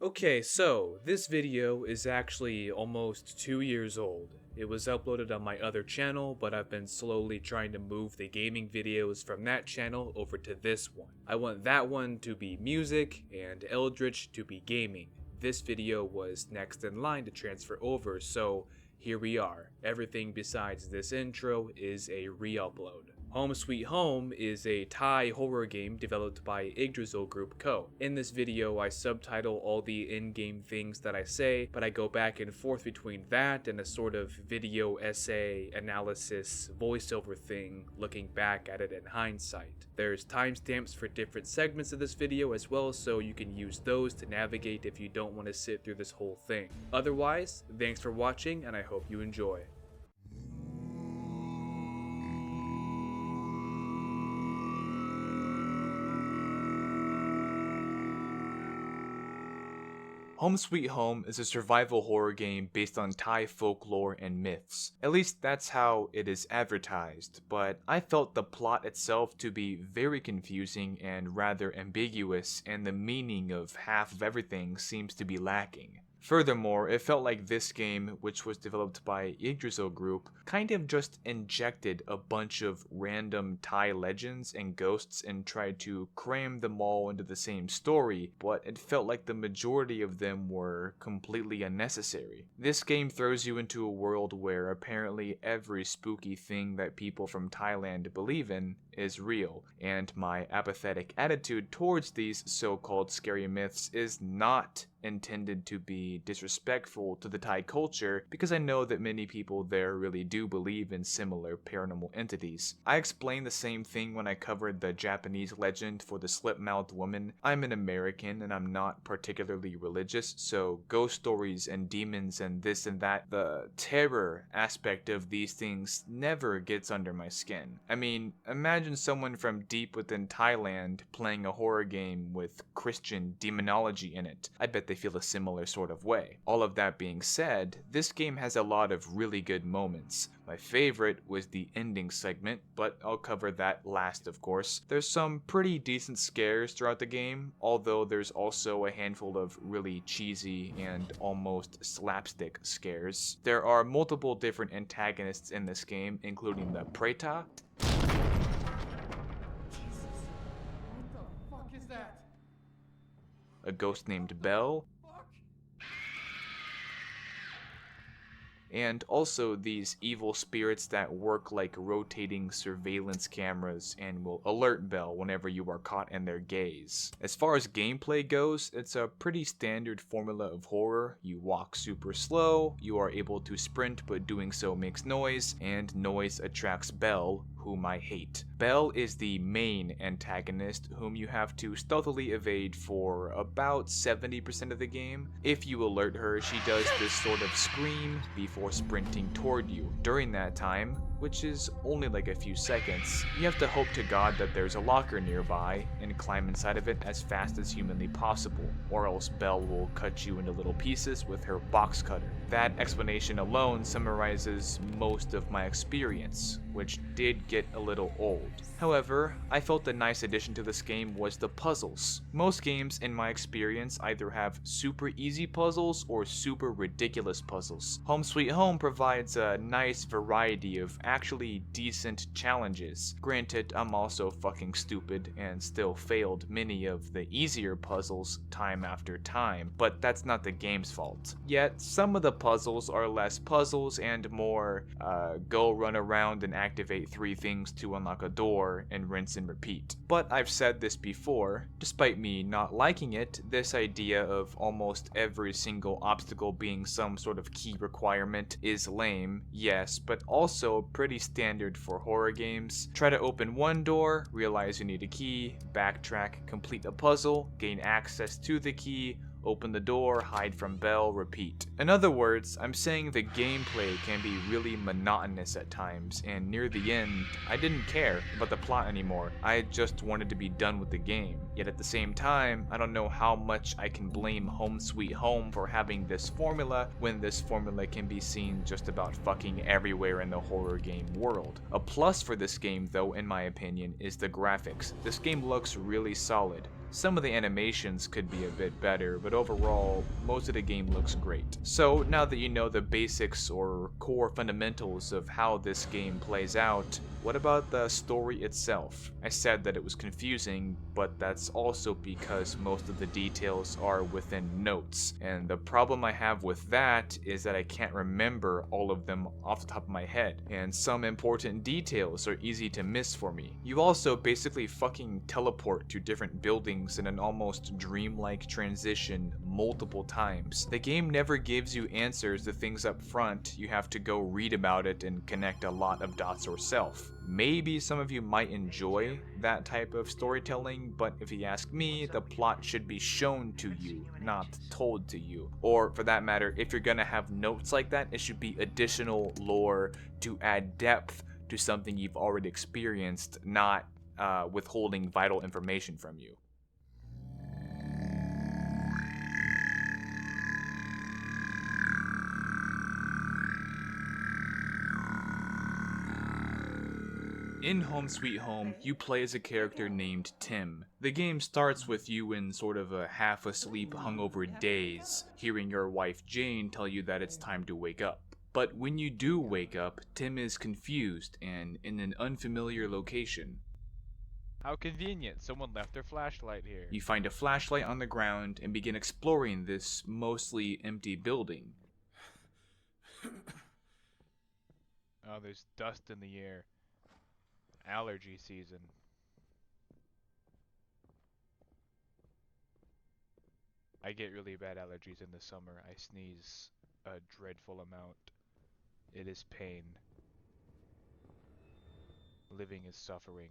Okay, so this video is actually almost 2 years old. It was uploaded on my other channel, but I've been slowly trying to move the gaming videos from that channel over to this one. I want that one to be music and Eldritch to be gaming. This video was next in line to transfer over, so here we are. Everything besides this intro is a re-upload. Home Sweet Home is a Thai horror game developed by Yggdrasil Group Co. In this video, I subtitle all the in-game things that I say, but I go back and forth between that and a sort of video essay, analysis, voiceover thing, looking back at it in hindsight. There's timestamps for different segments of this video as well, so you can use those to navigate if you don't want to sit through this whole thing. Otherwise, thanks for watching and I hope you enjoy. Home Sweet Home is a survival horror game based on Thai folklore and myths. At least that's how it is advertised, but I felt the plot itself to be very confusing and rather ambiguous, and the meaning of half of everything seems to be lacking. Furthermore, it felt like this game, which was developed by Yggdrasil Group, kind of just injected a bunch of random Thai legends and ghosts and tried to cram them all into the same story, but it felt like the majority of them were completely unnecessary. This game throws you into a world where apparently every spooky thing that people from Thailand believe in is real, and my apathetic attitude towards these so-called scary myths is not intended to be disrespectful to the Thai culture, because I know that many people there really do believe in similar paranormal entities. I explained the same thing when I covered the Japanese legend for the slip-mouthed woman. I'm an American and I'm not particularly religious, so ghost stories and demons and this and that, the terror aspect of these things never gets under my skin. I mean, imagine someone from deep within Thailand playing a horror game with Christian demonology in it. I bet they feel a similar sort of way. All of that being said, this game has a lot of really good moments. My favorite was the ending segment, but I'll cover that last of course. There's some pretty decent scares throughout the game, although there's also a handful of really cheesy and almost slapstick scares. There are multiple different antagonists in this game, including the Preta, a ghost named Belle, and also these evil spirits that work like rotating surveillance cameras and will alert Belle whenever you are caught in their gaze. As far as gameplay goes, it's a pretty standard formula of horror. You walk super slow, you are able to sprint but doing so makes noise, and noise attracts Belle, whom I hate. Belle is the main antagonist, whom you have to stealthily evade for about 70% of the game. If you alert her, she does this sort of scream before sprinting toward you. During that time, which is only like a few seconds, you have to hope to God that there's a locker nearby and climb inside of it as fast as humanly possible, or else Belle will cut you into little pieces with her box cutter. That explanation alone summarizes most of my experience, which did get a little old. However, I felt a nice addition to this game was the puzzles. Most games in my experience either have super easy puzzles or super ridiculous puzzles. Home Sweet Home provides a nice variety of actually decent challenges. Granted, I'm also fucking stupid and still failed many of the easier puzzles time after time, but that's not the game's fault. Yet, some of the puzzles are less puzzles and more go run around and activate 3 things to unlock a door and rinse and repeat. But I've said this before, despite me not liking it, this idea of almost every single obstacle being some sort of key requirement is lame, yes, but also pretty standard for horror games. Try to open one door, realize you need a key, backtrack, complete a puzzle, gain access to the key, open the door, hide from Belle, repeat. In other words, I'm saying the gameplay can be really monotonous at times, and near the end, I didn't care about the plot anymore. I just wanted to be done with the game. Yet at the same time, I don't know how much I can blame Home Sweet Home for having this formula when this formula can be seen just about fucking everywhere in the horror game world. A plus for this game though, in my opinion, is the graphics. This game looks really solid. Some of the animations could be a bit better, but overall, most of the game looks great. So now that you know the basics or core fundamentals of how this game plays out, what about the story itself? I said that it was confusing, but that's also because most of the details are within notes, and the problem I have with that is that I can't remember all of them off the top of my head, and some important details are easy to miss for me. You also basically fucking teleport to different buildings in an almost dreamlike transition multiple times. The game never gives you answers to things up front, you have to go read about it and connect a lot of dots yourself. Maybe some of you might enjoy that type of storytelling, but if you ask me, the plot should be shown to you, not told to you. Or for that matter, if you're gonna have notes like that, it should be additional lore to add depth to something you've already experienced, not withholding vital information from you. In Home Sweet Home, you play as a character named Tim. The game starts with you in sort of a half-asleep, hungover daze, hearing your wife Jane tell you that it's time to wake up. But when you do wake up, Tim is confused and in an unfamiliar location. How convenient, someone left their flashlight here. You find a flashlight on the ground and begin exploring this mostly empty building. Oh, there's dust in the air. Allergy season. I get really bad allergies in the summer. I sneeze a dreadful amount. It is pain. Living is suffering.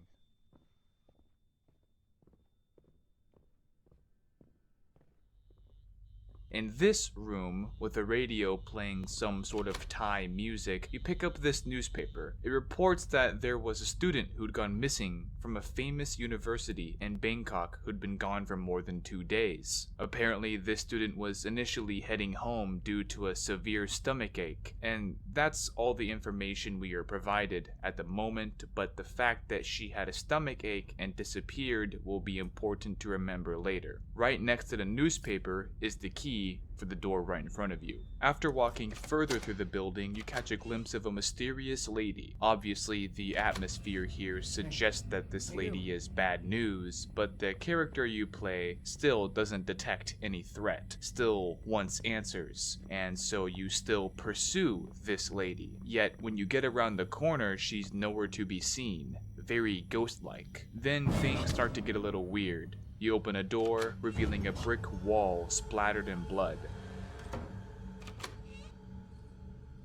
In this room, with a radio playing some sort of Thai music, you pick up this newspaper. It reports that there was a student who'd gone missing from a famous university in Bangkok who'd been gone for more than 2 days. Apparently, this student was initially heading home due to a severe stomach ache, and that's all the information we are provided at the moment, but the fact that she had a stomach ache and disappeared will be important to remember later. Right next to the newspaper is the key for the door right in front of you. After walking further through the building, you catch a glimpse of a mysterious lady. Obviously, the atmosphere here suggests that this lady is bad news, but the character you play still doesn't detect any threat, still wants answers, and so you still pursue this lady. Yet, when you get around the corner, she's nowhere to be seen. Very ghost-like. Then things start to get a little weird. You open a door, revealing a brick wall splattered in blood.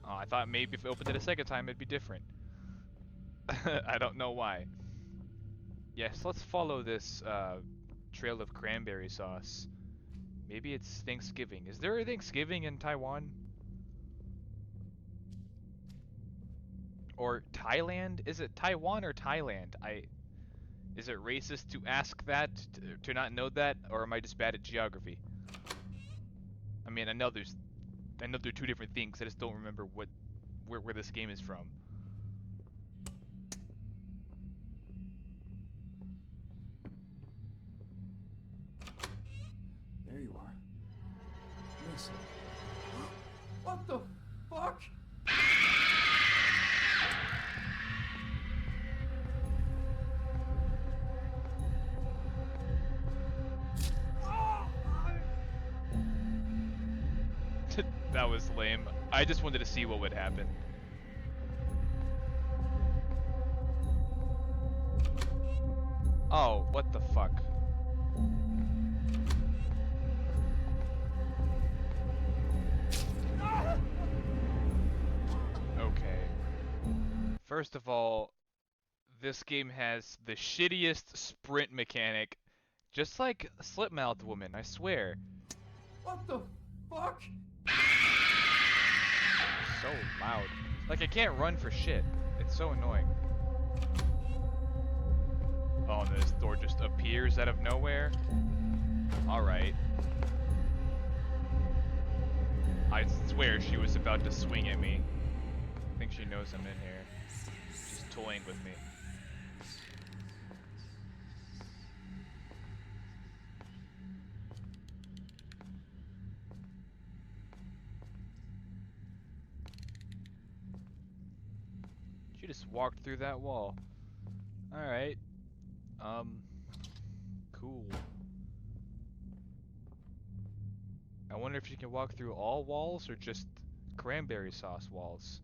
Oh, I thought maybe if I opened it a second time it'd be different. I don't know why. Yes, let's follow this trail of cranberry sauce. Maybe it's Thanksgiving. Is there a Thanksgiving in Taiwan? Or Thailand? Is it Taiwan or Thailand? Is it racist to ask that, to not know that, or am I just bad at geography? I mean, I know they're two different things. I just don't remember where this game is from. There you are. Listen. What the fuck? That was lame. I just wanted to see what would happen. Oh, what the fuck? Okay. First of all, this game has the shittiest sprint mechanic. Just like Slipmouthed Woman, I swear. What the fuck? So loud. Like I can't run for shit. It's so annoying. Oh, and this door just appears out of nowhere? Alright. I swear she was about to swing at me. I think she knows I'm in here. She's toying with me. just walked through that wall. Alright. Cool. I wonder if she can walk through all walls or just cranberry sauce walls.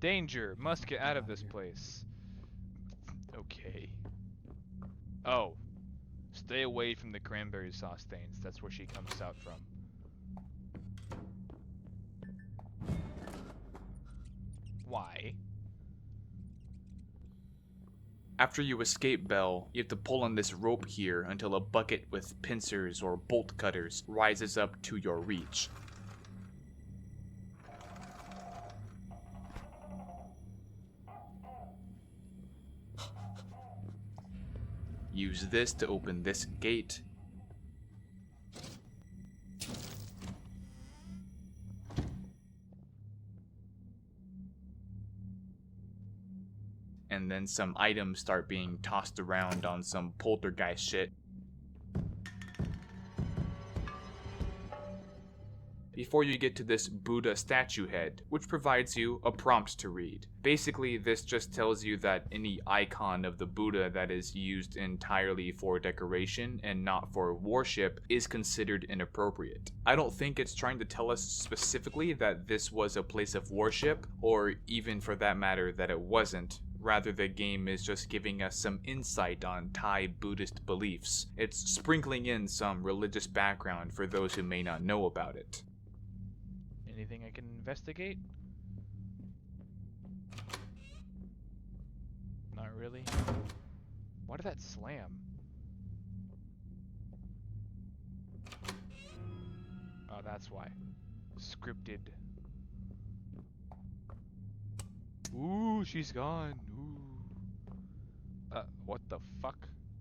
Danger! Must get out of this place. Okay. Oh. Stay away from the cranberry sauce stains. That's where she comes out from. Why? After you escape Belle, you have to pull on this rope here until a bucket with pincers or bolt cutters rises up to your reach. Use this to open this gate. And then some items start being tossed around on some poltergeist shit. Before you get to this Buddha statue head, which provides you a prompt to read. Basically, this just tells you that any icon of the Buddha that is used entirely for decoration and not for worship is considered inappropriate. I don't think it's trying to tell us specifically that this was a place of worship, or even for that matter that it wasn't. Rather, the game is just giving us some insight on Thai Buddhist beliefs. It's sprinkling in some religious background for those who may not know about it. Anything I can investigate? Not really. Why did that slam? Oh, that's why. Scripted. Ooh, she's gone. Ooh. What the fuck?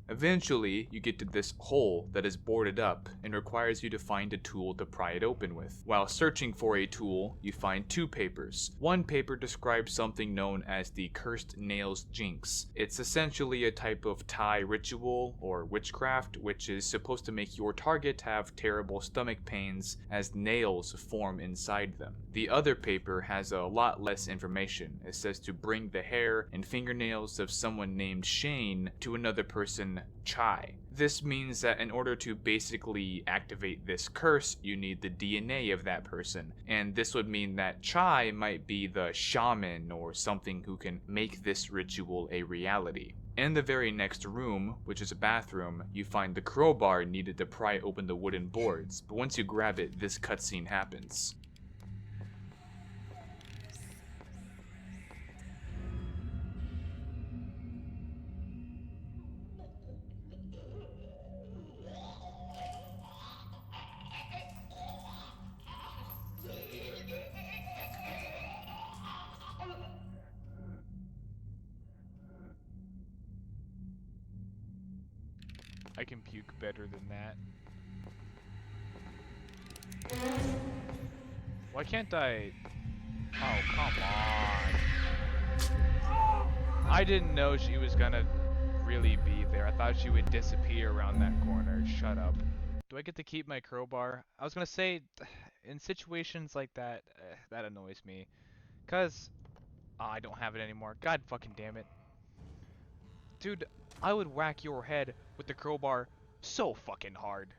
Eventually, you get to this hole that is boarded up and requires you to find a tool to pry it open with. While searching for a tool, you find two papers. One paper describes something known as the Cursed Nails Jinx. It's essentially a type of Thai ritual or witchcraft which is supposed to make your target have terrible stomach pains as nails form inside them. The other paper has a lot less information. It says to bring the hair and fingernails of someone named Shane to another person, Chai. This means that in order to basically activate this curse, you need the DNA of that person, and this would mean that Chai might be the shaman or something who can make this ritual a reality. In the very next room, which is a bathroom, you find the crowbar needed to pry open the wooden boards, but once you grab it, this cutscene happens. I can puke better than that. Why can't I? Oh, come on. I didn't know she was gonna really be there. I thought she would disappear around that corner. Shut up. Do I get to keep my crowbar? I was gonna say, in situations like that, that annoys me. Cause, I don't have it anymore. God fucking damn it. Dude, I would whack your head with the crowbar so fucking hard.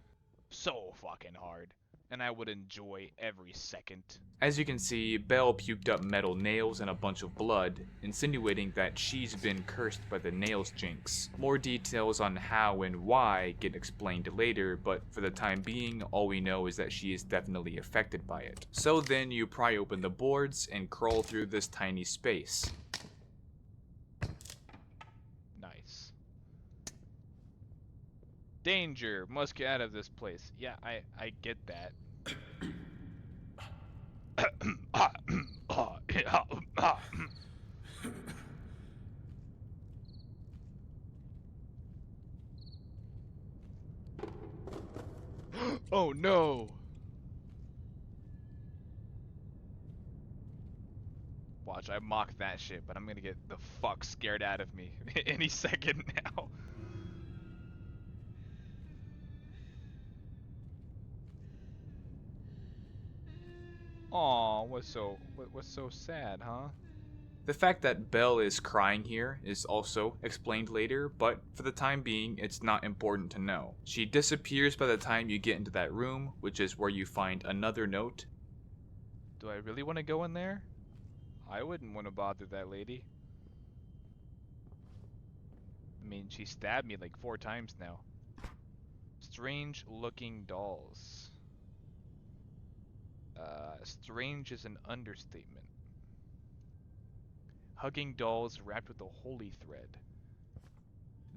So fucking hard. And I would enjoy every second. As you can see, Belle puked up metal nails and a bunch of blood, insinuating that she's been cursed by the Nails Jinx. More details on how and why get explained later, but for the time being, all we know is that she is definitely affected by it. So then you pry open the boards and crawl through this tiny space. Nice. Danger! Must get out of this place. Yeah, I get that. Oh no! Watch, I mock that shit, but I'm gonna get the fuck scared out of me any second now. Aw, what's so sad, huh? The fact that Belle is crying here is also explained later, but for the time being, it's not important to know. She disappears by the time you get into that room, which is where you find another note. Do I really want to go in there? I wouldn't want to bother that lady. I mean, she stabbed me like 4 times now. Strange looking dolls. Strange is an understatement. Hugging dolls wrapped with a holy thread.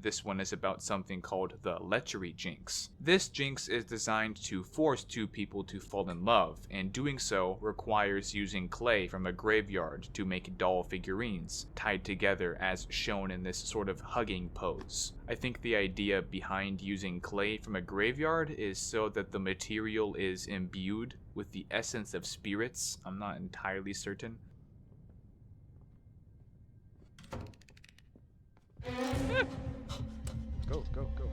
This one is about something called the lechery jinx. This jinx is designed to force 2 people to fall in love, and doing so requires using clay from a graveyard to make doll figurines, tied together as shown in this sort of hugging pose. I think the idea behind using clay from a graveyard is so that the material is imbued with the essence of spirits. I'm not entirely certain. Go, go, go, go.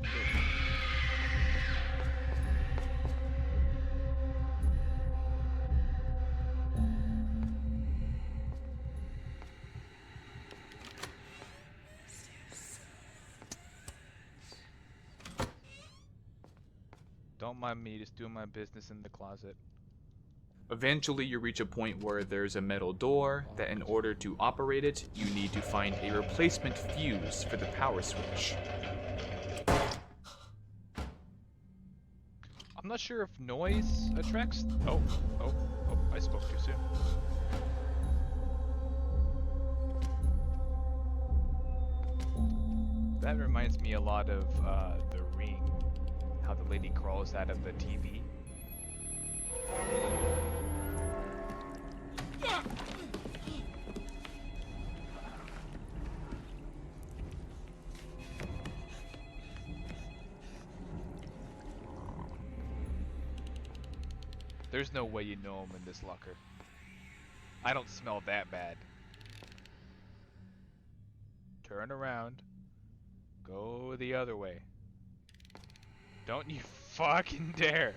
Don't mind me just doing my business in the closet. Eventually you reach a point where there's a metal door that in order to operate it, you need to find a replacement fuse for the power switch. I'm not sure if noise attracts. Oh, I spoke too soon. That reminds me a lot of The Ring, how the lady crawls out of the TV. There's no way you know him in this locker. I don't smell that bad. Turn around. Go the other way. Don't you fucking dare!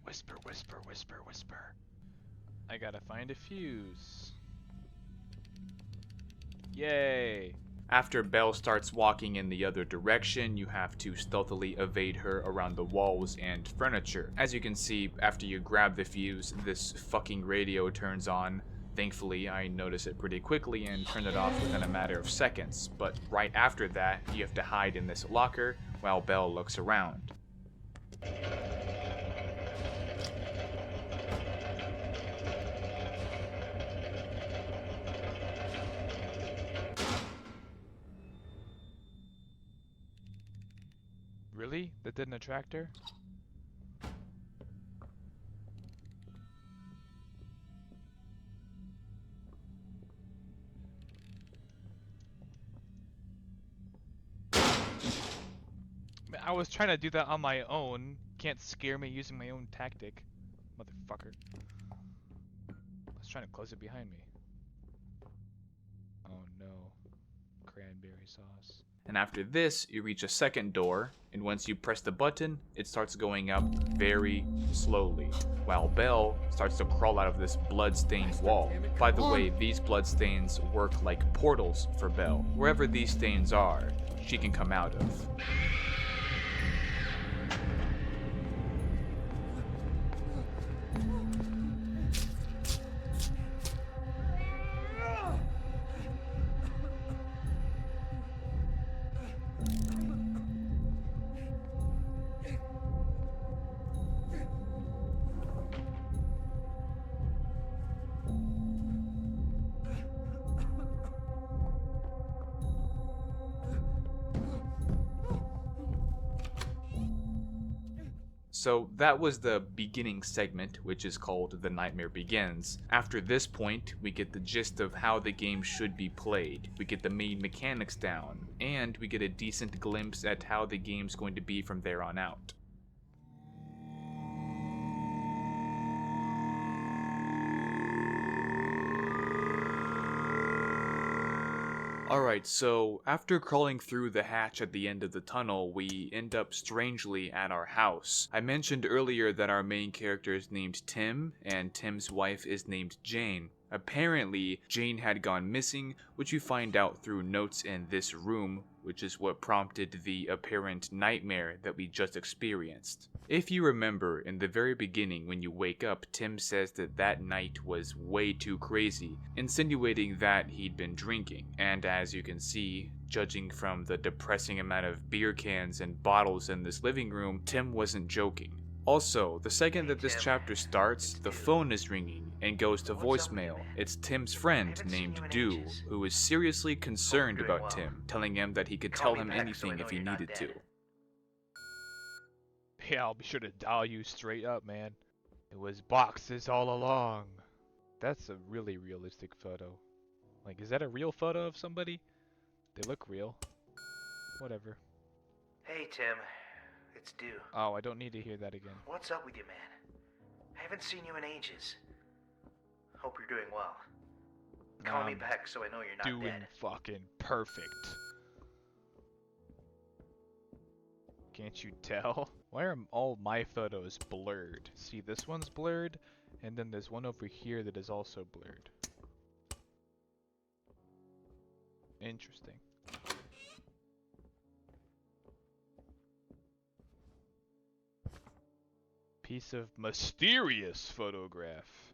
Whisper, whisper, whisper, whisper. I gotta find a fuse. Yay! After Belle starts walking in the other direction, you have to stealthily evade her around the walls and furniture. As you can see, after you grab the fuse, this fucking radio turns on. Thankfully, I notice it pretty quickly and turn it off within a matter of seconds, but right after that, you have to hide in this locker while Belle looks around. Really? That didn't attract her? I was trying to do that on my own. Can't scare me using my own tactic. Motherfucker. I was trying to close it behind me. Oh no. Cranberry sauce. And after this, you reach a second door, and once you press the button, it starts going up very slowly, while Belle starts to crawl out of this blood-stained wall. By the way, these bloodstains work like portals for Belle. Wherever these stains are, she can come out of. So that was the beginning segment, which is called The Nightmare Begins. After this point, we get the gist of how the game should be played, we get the main mechanics down, and we get a decent glimpse at how the game's going to be from there on out. Alright, so after crawling through the hatch at the end of the tunnel, we end up strangely at our house. I mentioned earlier that our main character is named Tim, and Tim's wife is named Jane. Apparently, Jane had gone missing, which you find out through notes in this room, which is what prompted the apparent nightmare that we just experienced. If you remember, in the very beginning when you wake up, Tim says that that night was way too crazy, insinuating that he'd been drinking, and as you can see, judging from the depressing amount of beer cans and bottles in this living room, Tim wasn't joking. Also, the second that this chapter starts, the phone is ringing and goes to voicemail. It's Tim's friend named Dew, who is seriously concerned about Tim, telling him that he could tell him anything if he needed to. Yeah, I'll be sure to dial you straight up, man. It was boxes all along. That's a really realistic photo. Like, is that a real photo of somebody? They look real. Whatever. Hey, Tim. It's Dew. Oh, I don't need to hear that again. What's up with you, man? I haven't seen you in ages. Hope you're doing well. Call me back so I know you're not doing dead. Fucking perfect. Can't you tell? Why are all my photos blurred? See, this one's blurred, and then there's one over here that is also blurred. Interesting. Piece of mysterious photograph.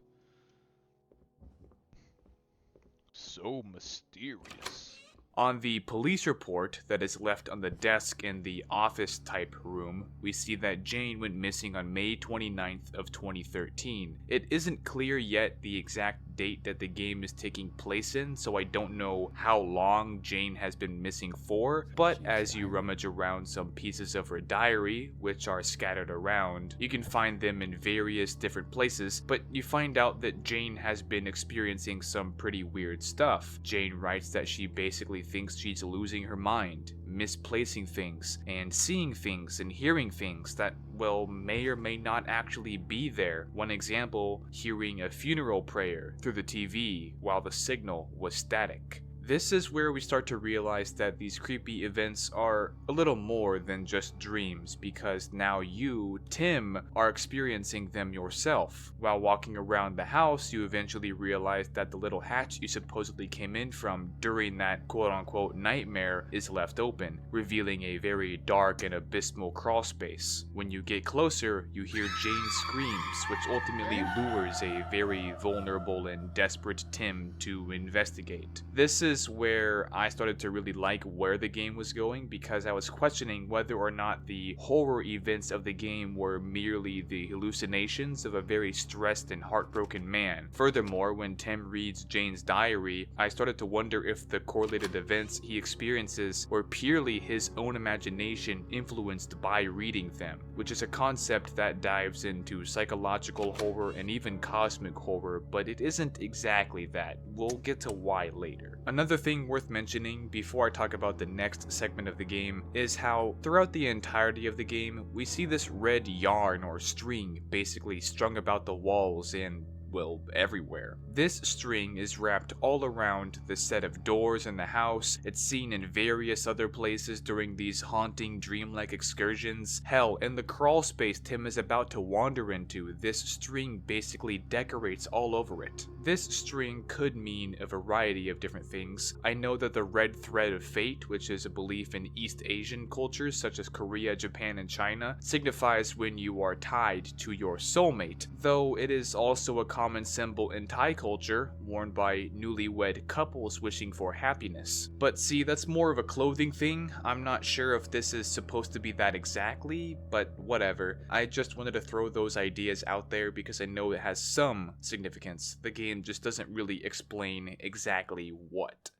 So mysterious. On the police report that is left on the desk in the office type room, we see that Jane went missing on May 29th of 2013. It isn't clear yet the exact date that the game is taking place in, so I don't know how long Jane has been missing for, but as you rummage around some pieces of her diary, which are scattered around, you can find them in various different places, but you find out that Jane has been experiencing some pretty weird stuff. Jane writes that she basically thinks she's losing her mind, misplacing things, and seeing things and hearing things that, well, may or may not actually be there. One example, hearing a funeral prayer through the TV while the signal was static. This is where we start to realize that these creepy events are a little more than just dreams, because now you, Tim, are experiencing them yourself. While walking around the house, you eventually realize that the little hatch you supposedly came in from during that quote-unquote nightmare is left open, revealing a very dark and abysmal crawl space. When you get closer, you hear Jane's screams, which ultimately lures a very vulnerable and desperate Tim to investigate. This is where I started to really like where the game was going, because I was questioning whether or not the horror events of the game were merely the hallucinations of a very stressed and heartbroken man. Furthermore, when Tim reads Jane's diary, I started to wonder if the correlated events he experiences were purely his own imagination influenced by reading them, which is a concept that dives into psychological horror and even cosmic horror, but it isn't exactly that. We'll get to why later. Another thing worth mentioning before I talk about the next segment of the game is how throughout the entirety of the game we see this red yarn or string basically strung about the walls and, well, everywhere. This string is wrapped all around the set of doors in the house. It's seen in various other places during these haunting, dreamlike excursions. Hell, in the crawl space Tim is about to wander into, this string basically decorates all over it. This string could mean a variety of different things. I know that the red thread of fate, which is a belief in East Asian cultures such as Korea, Japan, and China, signifies when you are tied to your soulmate, though it is also a common symbol in Thai culture, worn by newlywed couples wishing for happiness. But see, that's more of a clothing thing. I'm not sure if this is supposed to be that exactly, but whatever. I just wanted to throw those ideas out there because I know it has some significance. The game just doesn't really explain exactly what.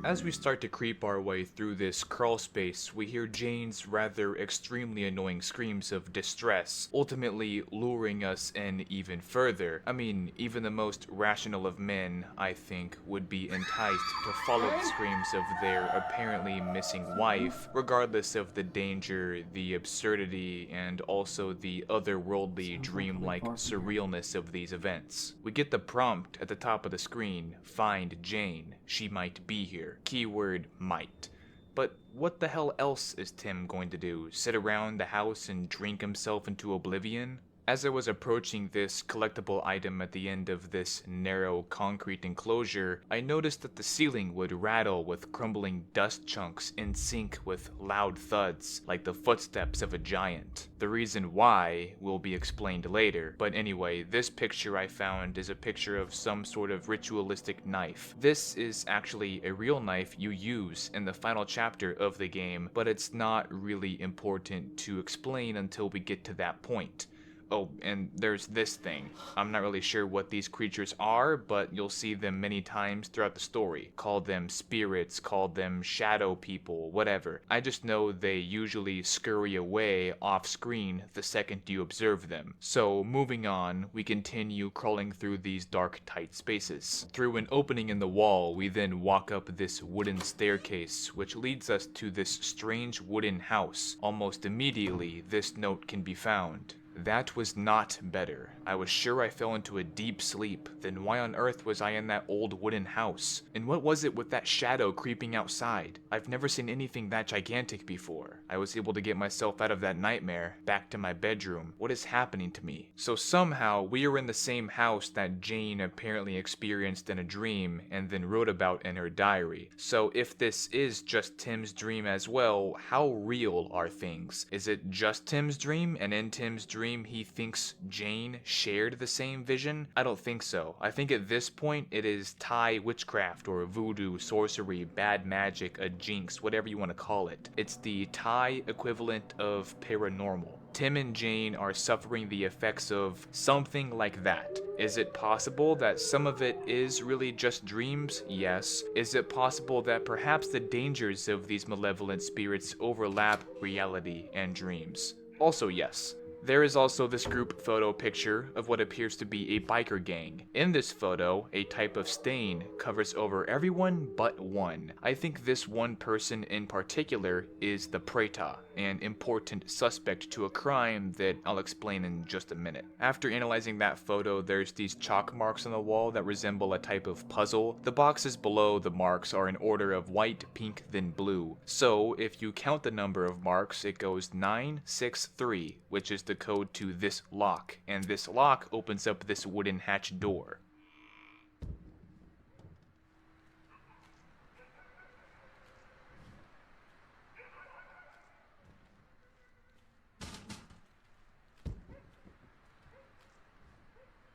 As we start to creep our way through this crawl space, we hear Jane's rather extremely annoying screams of distress, ultimately luring us in even further. I mean, even the most rational of men, I think, would be enticed to follow the screams of their apparently missing wife, regardless of the danger, the absurdity, and also the otherworldly, dreamlike surrealness of these events. We get the prompt at the top of the screen: find Jane, she might be here. Keyword might. But what the hell else is Tim going to do? Sit around the house and drink himself into oblivion? As I was approaching this collectible item at the end of this narrow concrete enclosure, I noticed that the ceiling would rattle with crumbling dust chunks in sync with loud thuds, like the footsteps of a giant. The reason why will be explained later, but anyway, this picture I found is a picture of some sort of ritualistic knife. This is actually a real knife you use in the final chapter of the game, but it's not really important to explain until we get to that point. Oh, and there's this thing. I'm not really sure what these creatures are, but you'll see them many times throughout the story. Call them spirits, call them shadow people, whatever. I just know they usually scurry away off screen the second you observe them. So moving on, we continue crawling through these dark, tight spaces. Through an opening in the wall, we then walk up this wooden staircase, which leads us to this strange wooden house. Almost immediately, this note can be found. That was not better. I was sure I fell into a deep sleep. Then why on earth was I in that old wooden house? And what was it with that shadow creeping outside? I've never seen anything that gigantic before. I was able to get myself out of that nightmare, back to my bedroom. What is happening to me? So somehow, we are in the same house that Jane apparently experienced in a dream and then wrote about in her diary. So if this is just Tim's dream as well, how real are things? Is it just Tim's dream, and in Tim's dream he thinks Jane shared the same vision? I don't think so. I think at this point it is Thai witchcraft or voodoo, sorcery, bad magic, a jinx, whatever you want to call it. It's the Thai equivalent of paranormal. Tim and Jane are suffering the effects of something like that. Is it possible that some of it is really just dreams? Yes. Is it possible that perhaps the dangers of these malevolent spirits overlap reality and dreams? Also yes. There is also this group photo picture of what appears to be a biker gang. In this photo, a type of stain covers over everyone but one. I think this one person in particular is the Preta, an important suspect to a crime that I'll explain in just a minute. After analyzing that photo, there's these chalk marks on the wall that resemble a type of puzzle. The boxes below the marks are in order of white, pink, then blue. So if you count the number of marks, it goes 963, which is the code to this lock, and this lock opens up this wooden hatch door.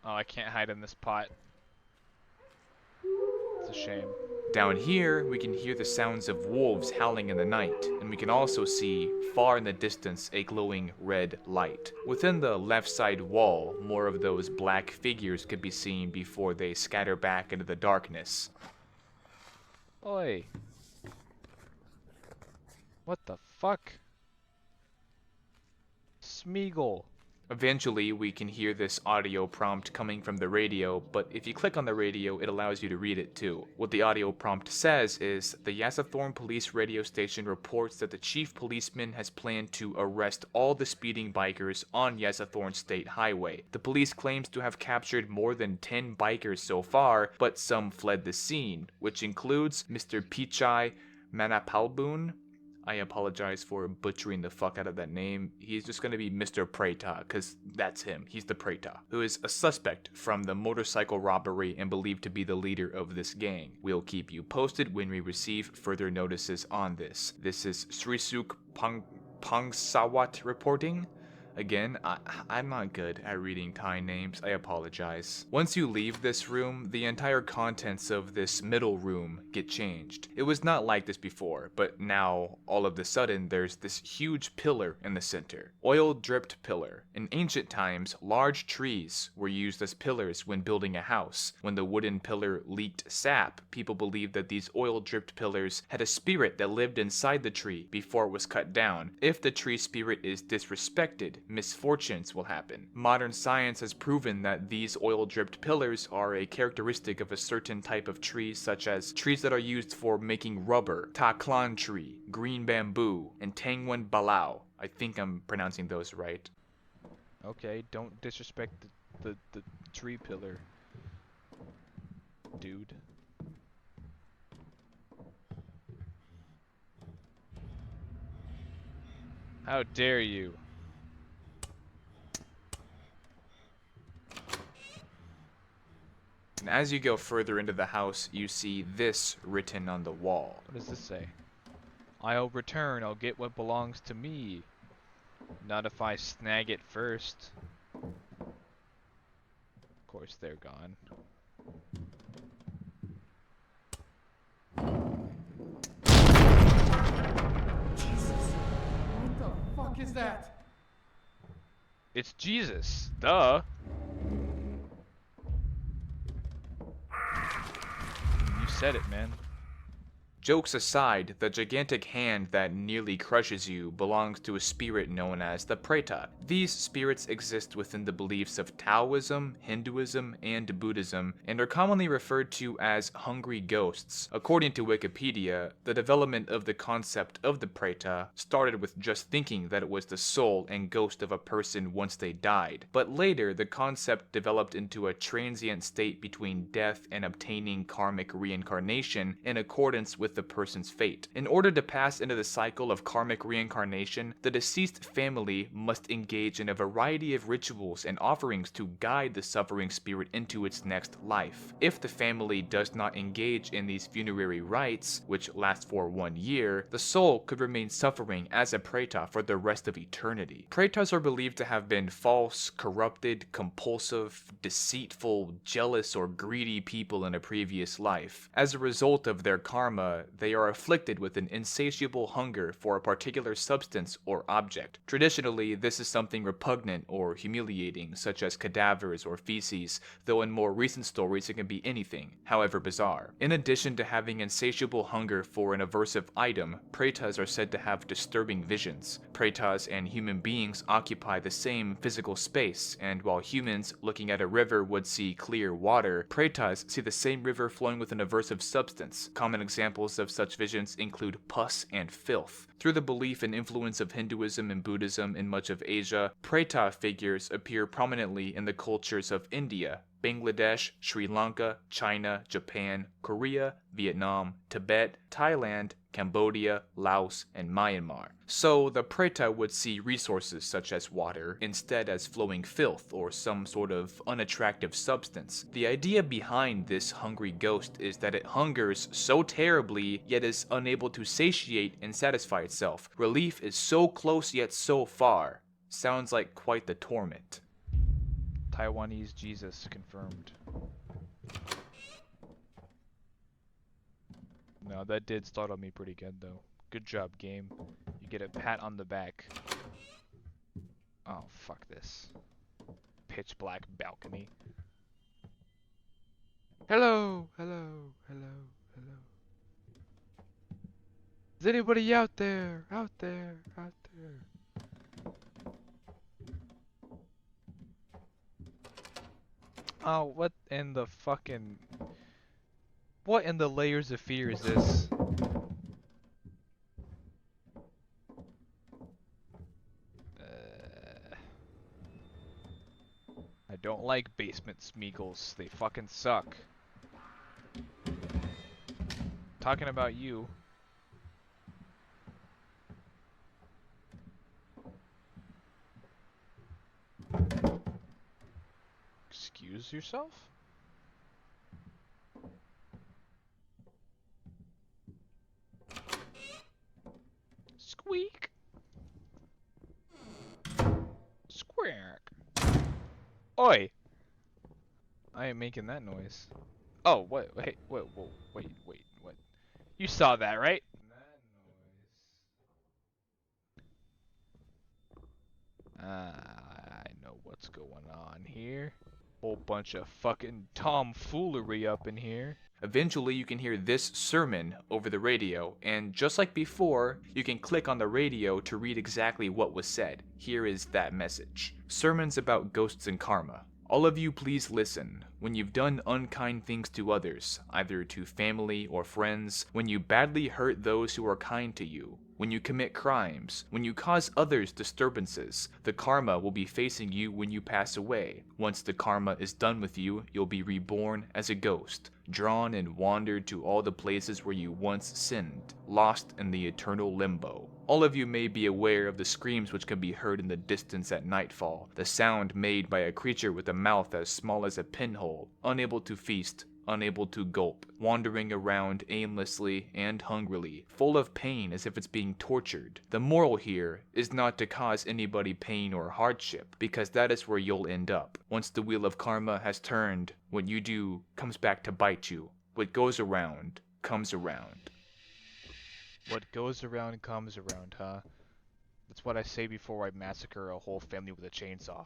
Oh, I can't hide in this pot. It's a shame. Down here, we can hear the sounds of wolves howling in the night, and we can also see, far in the distance, a glowing red light. Within the left side wall, more of those black figures could be seen before they scatter back into the darkness. Oi. What the fuck? Smeagol. Eventually, we can hear this audio prompt coming from the radio, but if you click on the radio, it allows you to read it too. What the audio prompt says is, the Yasathorn police radio station reports that the chief policeman has planned to arrest all the speeding bikers on Yasathorn State Highway. The police claims to have captured more than 10 bikers so far, but some fled the scene, which includes Mr. Pichai Manapalboon. I apologize for butchering the fuck out of that name. He's just going to be Mr. Preta, because that's him. He's the Preta, who is a suspect from the motorcycle robbery and believed to be the leader of this gang. We'll keep you posted when we receive further notices on this. This is Srisuk Pangsawat reporting. Again, I'm not good at reading Thai names, I apologize. Once you leave this room, the entire contents of this middle room get changed. It was not like this before, but now, all of a sudden, there's this huge pillar in the center. Oil-dripped pillar. In ancient times, large trees were used as pillars when building a house. When the wooden pillar leaked sap, people believed that these oil-dripped pillars had a spirit that lived inside the tree before it was cut down. If the tree spirit is disrespected, misfortunes will happen. Modern science has proven that these oil-dripped pillars are a characteristic of a certain type of trees, such as trees that are used for making rubber, ta klan tree, green bamboo, and tangwen balau. I think I'm pronouncing those right. Okay, don't disrespect the tree pillar, dude. How dare you? And as you go further into the house, you see this written on the wall. What does this say? I'll return, I'll get what belongs to me. Not if I snag it first. Of course they're gone. Jesus. What the fuck is that? It's Jesus, duh. You said it, man. Jokes aside, the gigantic hand that nearly crushes you belongs to a spirit known as the Preta. These spirits exist within the beliefs of Taoism, Hinduism, and Buddhism, and are commonly referred to as hungry ghosts. According to Wikipedia, the development of the concept of the Preta started with just thinking that it was the soul and ghost of a person once they died. But later, the concept developed into a transient state between death and obtaining karmic reincarnation in accordance with the person's fate. In order to pass into the cycle of karmic reincarnation, the deceased family must engage in a variety of rituals and offerings to guide the suffering spirit into its next life. If the family does not engage in these funerary rites, which last for 1 year, the soul could remain suffering as a Preta for the rest of eternity. Pretas are believed to have been false, corrupted, compulsive, deceitful, jealous, or greedy people in a previous life. As a result of their karma, they are afflicted with an insatiable hunger for a particular substance or object. Traditionally, this is something repugnant or humiliating, such as cadavers or feces, though in more recent stories it can be anything, however bizarre. In addition to having insatiable hunger for an aversive item, Pretas are said to have disturbing visions. Pretas and human beings occupy the same physical space, and while humans looking at a river would see clear water, Pretas see the same river flowing with an aversive substance. Common examples of such visions include pus and filth. Through the belief and influence of Hinduism and Buddhism in much of Asia, Preta figures appear prominently in the cultures of India, Bangladesh, Sri Lanka, China, Japan, Korea, Vietnam, Tibet, Thailand, Cambodia, Laos, and Myanmar. So the Preta would see resources such as water instead as flowing filth or some sort of unattractive substance. The idea behind this hungry ghost is that it hungers so terribly yet is unable to satiate and satisfy itself. Relief is so close yet so far. Sounds like quite the torment. Taiwanese Jesus confirmed. No, that did startle me pretty good though. Good job, game. You get a pat on the back. Oh, fuck this. Pitch black balcony. Hello, hello, hello, hello. Is anybody out there? Out there, out there. Oh, what in the fucking... What in the layers of fear is this? I don't like basement Smeagol's. They fucking suck. Talking about you. Excuse yourself? Squeak. Oi! I ain't making that noise. Oh, what? Wait, whoa, whoa, wait, what? You saw that, right? That noise. I know what's going on here. Whole bunch of fucking tomfoolery up in here. Eventually, you can hear this sermon over the radio, and just like before, you can click on the radio to read exactly what was said. Here is that message. Sermons about ghosts and karma. All of you please listen. When you've done unkind things to others, either to family or friends, when you badly hurt those who are kind to you, when you commit crimes, when you cause others disturbances, the karma will be facing you when you pass away. Once the karma is done with you, you'll be reborn as a ghost, drawn and wandered to all the places where you once sinned, lost in the eternal limbo. All of you may be aware of the screams which can be heard in the distance at nightfall, the sound made by a creature with a mouth as small as a pinhole, unable to feast, unable to gulp, wandering around aimlessly and hungrily, full of pain as if it's being tortured. The moral here is not to cause anybody pain or hardship, because that is where you'll end up. Once the wheel of karma has turned, what you do comes back to bite you. What goes around comes around. What goes around comes around, huh? That's what I say before I massacre a whole family with a chainsaw.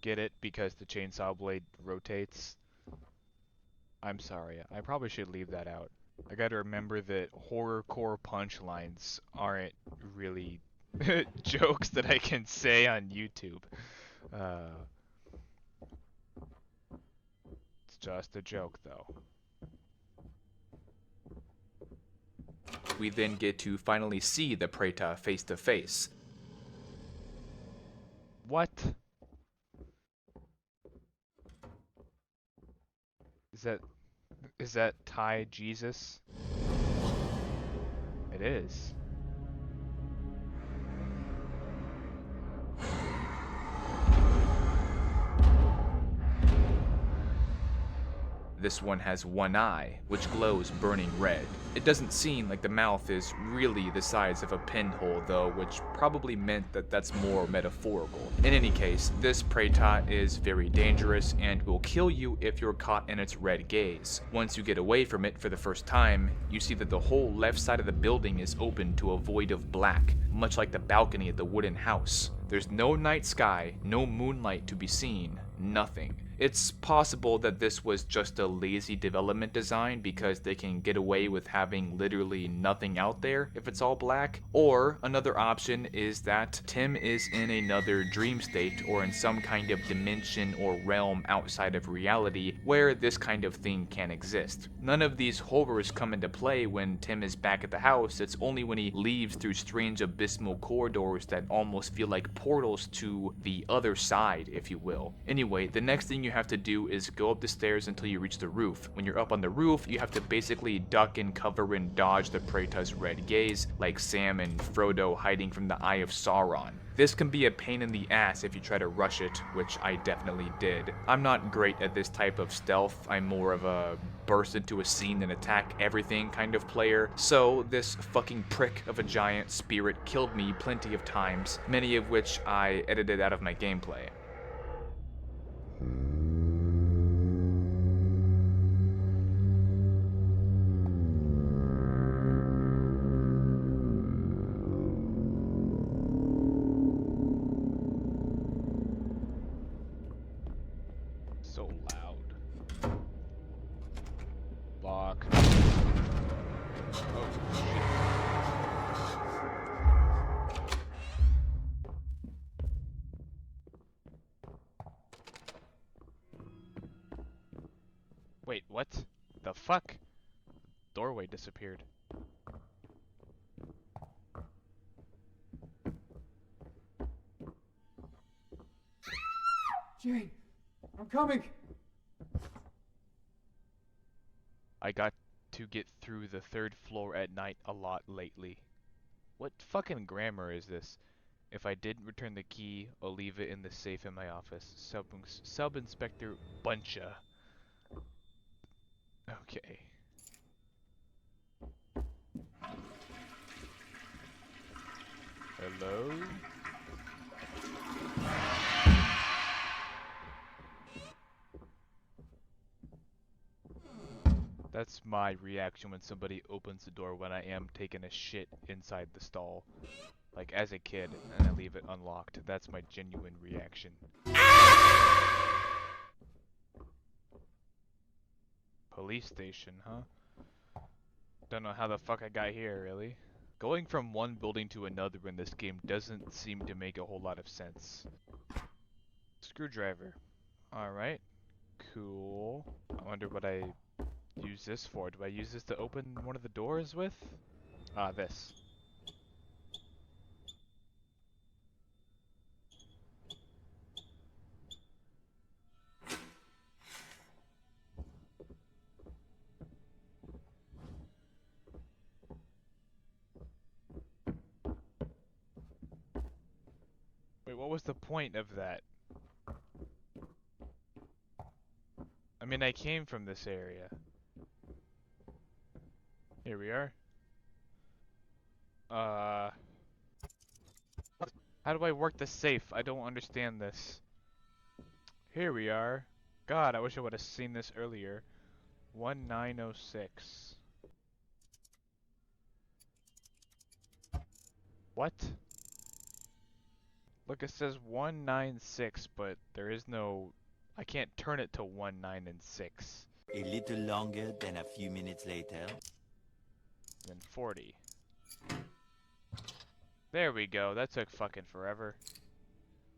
Get it? Because the chainsaw blade rotates? I'm sorry, I probably should leave that out. I gotta remember that horrorcore punchlines aren't really jokes that I can say on YouTube. It's just a joke, though. We then get to finally see the Preta face to face. What? Is that Thai Jesus? It is. This one has one eye, which glows burning red. It doesn't seem like the mouth is really the size of a pinhole though, which probably meant that that's more metaphorical. In any case, this Preta is very dangerous and will kill you if you're caught in its red gaze. Once you get away from it for the first time, you see that the whole left side of the building is open to a void of black, much like the balcony of the wooden house. There's no night sky, no moonlight to be seen, nothing. It's possible that this was just a lazy development design because they can get away with having literally nothing out there if it's all black. Or another option is that Tim is in another dream state or in some kind of dimension or realm outside of reality where this kind of thing can exist. None of these horrors come into play when Tim is back at the house. It's only when he leaves through strange abysmal corridors that almost feel like portals to the other side, if you will. Anyway, the next thing you have to do is go up the stairs until you reach the roof. When you're up on the roof, you have to basically duck and cover and dodge the Preta's red gaze, like Sam and Frodo hiding from the Eye of Sauron. This can be a pain in the ass if you try to rush it, which I definitely did. I'm not great at this type of stealth. I'm more of a burst into a scene and attack everything kind of player. So this fucking prick of a giant spirit killed me plenty of times, many of which I edited out of my gameplay. So loud. Lock. Oh, shit. Wait, what? The fuck? Doorway disappeared. Jane, I'm coming. I got to get through the 3rd floor at night a lot lately. What fucking grammar is this? If I didn't return the key, I'll leave it in the safe in my office. Sub-Inspector Buncha. Okay. Hello? That's my reaction when somebody opens the door when I am taking a shit inside the stall. Like as a kid, and I leave it unlocked. That's my genuine reaction. Police station, huh? Don't know how the fuck I got here, really. Going from one building to another in this game doesn't seem to make a whole lot of sense. Screwdriver. Alright. Cool. I wonder what I use this for. Do I use this to open one of the doors with? Ah, this. Wait, what was the point of that? I mean, I came from this area. Here we are. How do I work the safe? I don't understand this. Here we are. God, I wish I would have seen this earlier. 1906. What? Look, it says 196, but there is no... I can't turn it to 19 and 6. A little longer than a few minutes later. Then 40. There we go. That took fucking forever.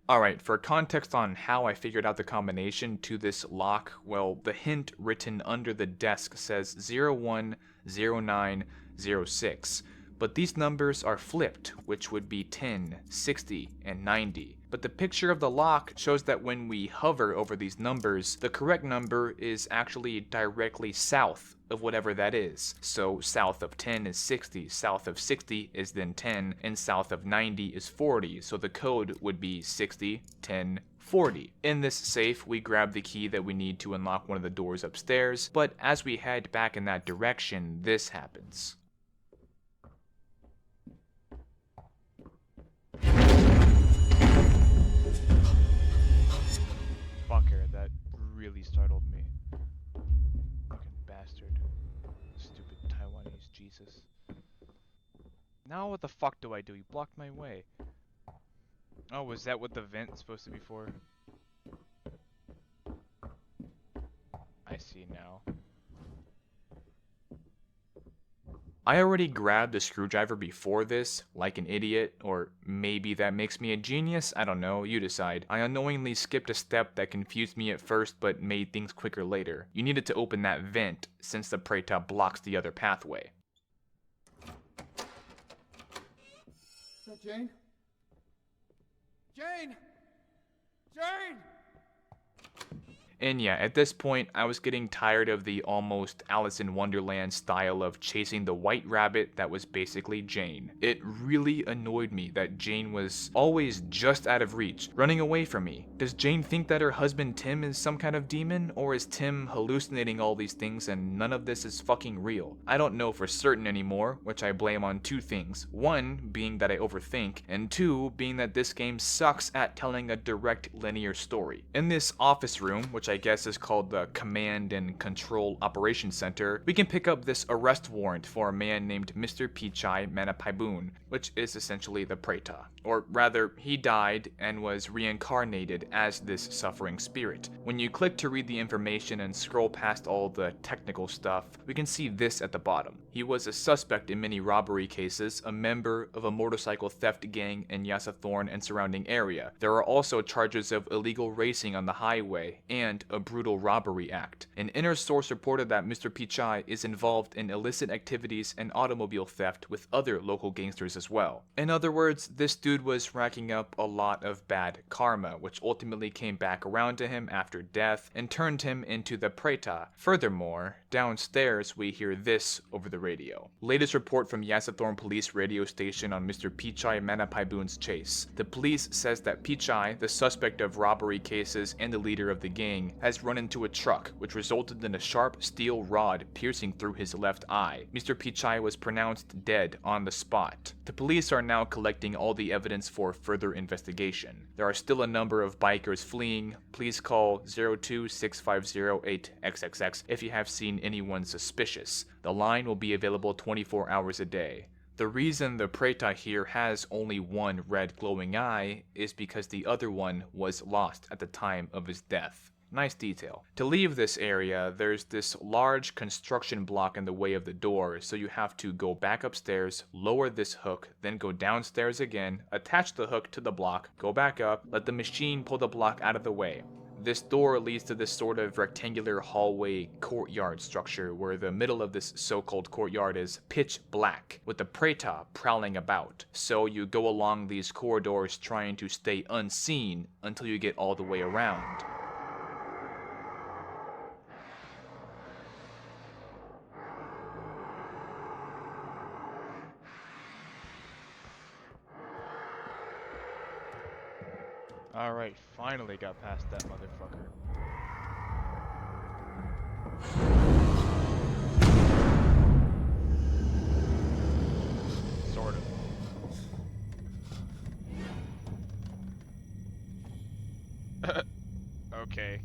Alright, for context on how I figured out the combination to this lock, well, the hint written under the desk says 010906, but these numbers are flipped, which would be 10, 60, and 90. But the picture of the lock shows that when we hover over these numbers, the correct number is actually directly south of whatever that is. So south of 10 is 60, south of 60 is then 10, and south of 90 is 40. So the code would be 60, 10, 40. In this safe, we grab the key that we need to unlock one of the doors upstairs, but as we head back in that direction, this happens. Fucker, that really startled me. Fucking bastard. Stupid Taiwanese Jesus. Now what the fuck do I do? He blocked my way. Oh, was that what the vent's supposed to be for? I see now. I already grabbed the screwdriver before this, like an idiot, or maybe that makes me a genius, I don't know, you decide. I unknowingly skipped a step that confused me at first but made things quicker later. You needed to open that vent, since the Preta blocks the other pathway. Is that Jane? Jane! Jane! And yeah, at this point, I was getting tired of the almost Alice in Wonderland style of chasing the white rabbit that was basically Jane. It really annoyed me that Jane was always just out of reach, running away from me. Does Jane think that her husband Tim is some kind of demon, or is Tim hallucinating all these things and none of this is fucking real? I don't know for certain anymore, which I blame on two things. One, being that I overthink, and two, being that this game sucks at telling a direct linear story. In this office room, which I guess is called the Command and Control Operations Center, we can pick up this arrest warrant for a man named Mr. Pichai Manapaibun, which is essentially the Preta. Or rather, he died and was reincarnated as this suffering spirit. When you click to read the information and scroll past all the technical stuff, we can see this at the bottom. He was a suspect in many robbery cases, a member of a motorcycle theft gang in Yasathorn and surrounding area. There are also charges of illegal racing on the highway and a brutal robbery act. An inner source reported that Mr. Pichai is involved in illicit activities and automobile theft with other local gangsters as well. In other words, this dude was racking up a lot of bad karma, which ultimately came back around to him after death and turned him into the Preta. Furthermore, downstairs we hear this over the radio. Latest report from Yasathorn police radio station on Mr. Pichai Manapaibun's chase. The police says that Pichai, the suspect of robbery cases and the leader of the gang, fleeing has run into a truck, which resulted in a sharp steel rod piercing through his left eye. Mr. Pichai was pronounced dead on the spot. The police are now collecting all the evidence for further investigation. There are still a number of bikers fleeing. Please call 02-650-8XXX if you have seen anyone suspicious. The line will be available 24 hours a day. The reason the Preta here has only one red glowing eye is because the other one was lost at the time of his death. Nice detail. To leave this area, there's this large construction block in the way of the door, so you have to go back upstairs, lower this hook, then go downstairs again, attach the hook to the block, go back up, let the machine pull the block out of the way. This door leads to this sort of rectangular hallway courtyard structure where the middle of this so-called courtyard is pitch black with the Preta prowling about. So you go along these corridors trying to stay unseen until you get all the way around. Alright, finally got past that motherfucker. Sort of. Okay.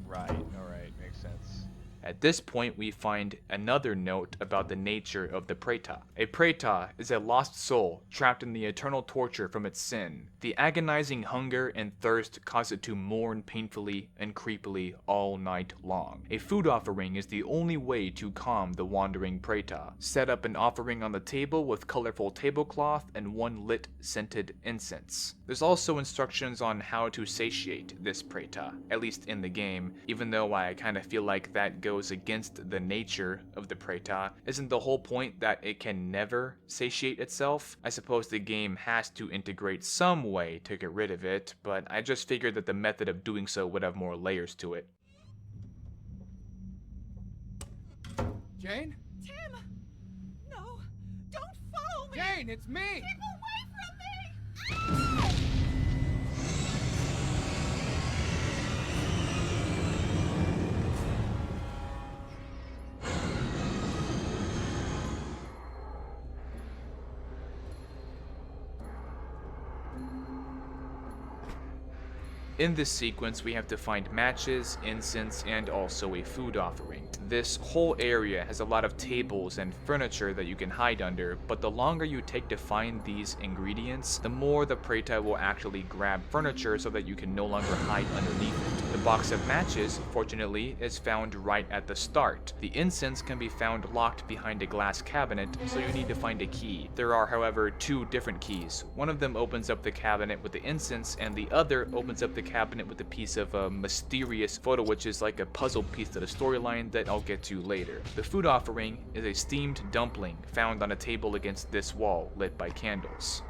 Right, alright, makes sense. At this point, we find another note about the nature of the Preta. A Preta is a lost soul trapped in the eternal torture from its sin. The agonizing hunger and thirst cause it to mourn painfully and creepily all night long. A food offering is the only way to calm the wandering Preta. Set up an offering on the table with colorful tablecloth and one lit scented incense. There's also instructions on how to satiate this Preta, at least in the game, even though I kind of feel like that goes against the nature of the Preta. Isn't the whole point that it can never satiate itself? I suppose the game has to integrate some way to get rid of it, but I just figured that the method of doing so would have more layers to it. Jane? Tim! No! Don't follow me! Jane, it's me! Keep away from me! In this sequence, we have to find matches, incense, and also a food offering. This whole area has a lot of tables and furniture that you can hide under, but the longer you take to find these ingredients, the more the Preta will actually grab furniture so that you can no longer hide underneath it. The box of matches, fortunately, is found right at the start. The incense can be found locked behind a glass cabinet, so you need to find a key. There are, however, two different keys. One of them opens up the cabinet with the incense, and the other opens up the cabinet with a piece of a mysterious photo, which is like a puzzle piece to the storyline that I'll get to later. The food offering is a steamed dumpling found on a table against this wall, lit by candles.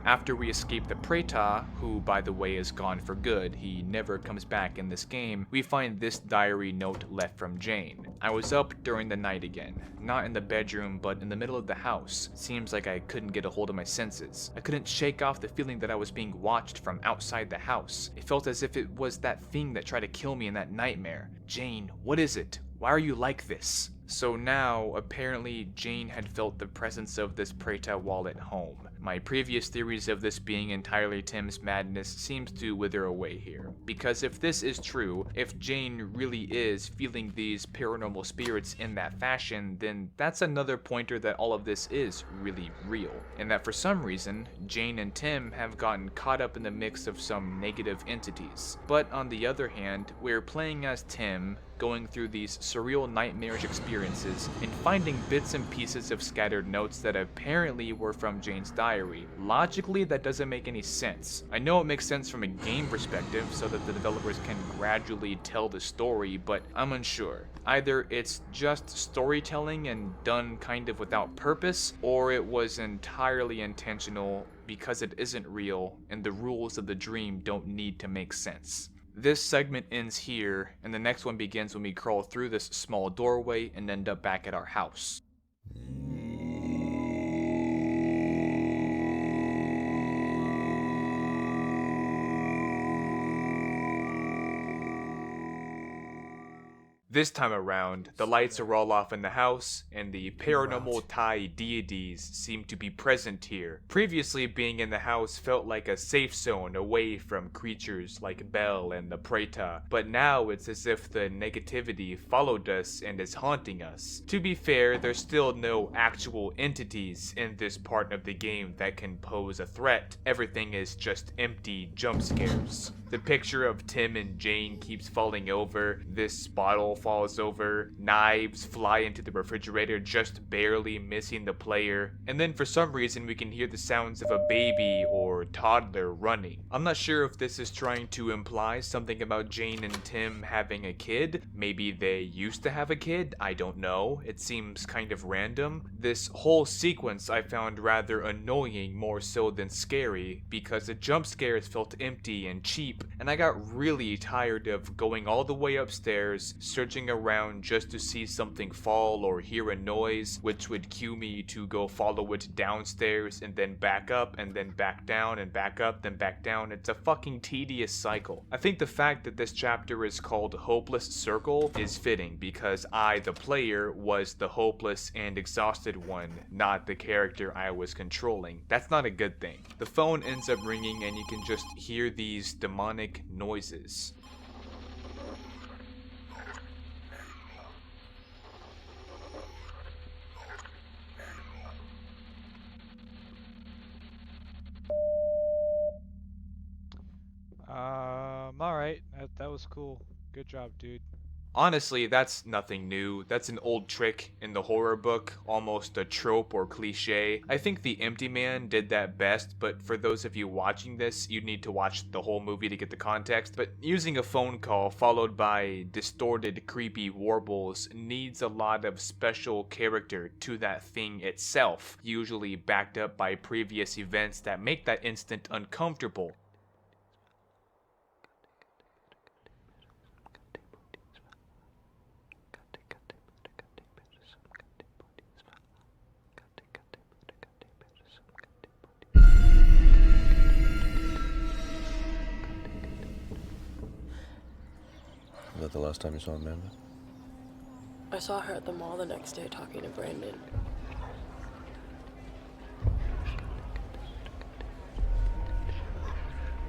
After we escape the Preta, who by the way is gone for good, he never comes back in this game, we find this diary note left from Jane. I was up during the night again, not in the bedroom but in the middle of the house. Seems like I couldn't get a hold of my senses. I couldn't shake off the feeling that I was being watched from outside the house. It felt as if it was that thing that tried to kill me in that nightmare. Jane, what is it? Why are you like this? So now, apparently, Jane had felt the presence of this Preta while at home. My previous theories of this being entirely Tim's madness seems to wither away here. Because if this is true, if Jane really is feeling these paranormal spirits in that fashion, then that's another pointer that all of this is really real. And that for some reason, Jane and Tim have gotten caught up in the mix of some negative entities. But on the other hand, we're playing as Tim, going through these surreal nightmarish experiences and finding bits and pieces of scattered notes that apparently were from Jane's diary. Logically, that doesn't make any sense. I know it makes sense from a game perspective so that the developers can gradually tell the story, but I'm unsure. Either it's just storytelling and done kind of without purpose, or it was entirely intentional because it isn't real and the rules of the dream don't need to make sense. This segment ends here, and the next one begins when we crawl through this small doorway and end up back at our house. This time around, the lights are all off in the house, and the paranormal Thai deities seem to be present here. Previously, being in the house felt like a safe zone away from creatures like Belle and the Preta, but now it's as if the negativity followed us and is haunting us. To be fair, there's still no actual entities in this part of the game that can pose a threat. Everything is just empty jump scares. The picture of Tim and Jane keeps falling over, this bottle falls over, knives fly into the refrigerator just barely missing the player, and then for some reason we can hear the sounds of a baby or toddler running. I'm not sure if this is trying to imply something about Jane and Tim having a kid. Maybe they used to have a kid, I don't know. It seems kind of random. This whole sequence I found rather annoying more so than scary, because the jump scares felt empty and cheap, and I got really tired of going all the way upstairs, searching around just to see something fall or hear a noise, which would cue me to go follow it downstairs and then back up and then back down and back up then back down. It's a fucking tedious cycle. I think the fact that this chapter is called Hopeless Circle is fitting because I, the player, was the hopeless and exhausted one, not the character I was controlling. That's not a good thing. The phone ends up ringing and you can just hear these demonic noises. Alright, that was cool. Good job, dude. Honestly, that's nothing new. That's an old trick in the horror book, almost a trope or cliche. I think The Empty Man did that best, but for those of you watching this, you'd need to watch the whole movie to get the context. But using a phone call followed by distorted, creepy warbles needs a lot of special character to that thing itself, usually backed up by previous events that make that instant uncomfortable. Was that the last time you saw Amanda? I saw her at the mall the next day talking to Brandon.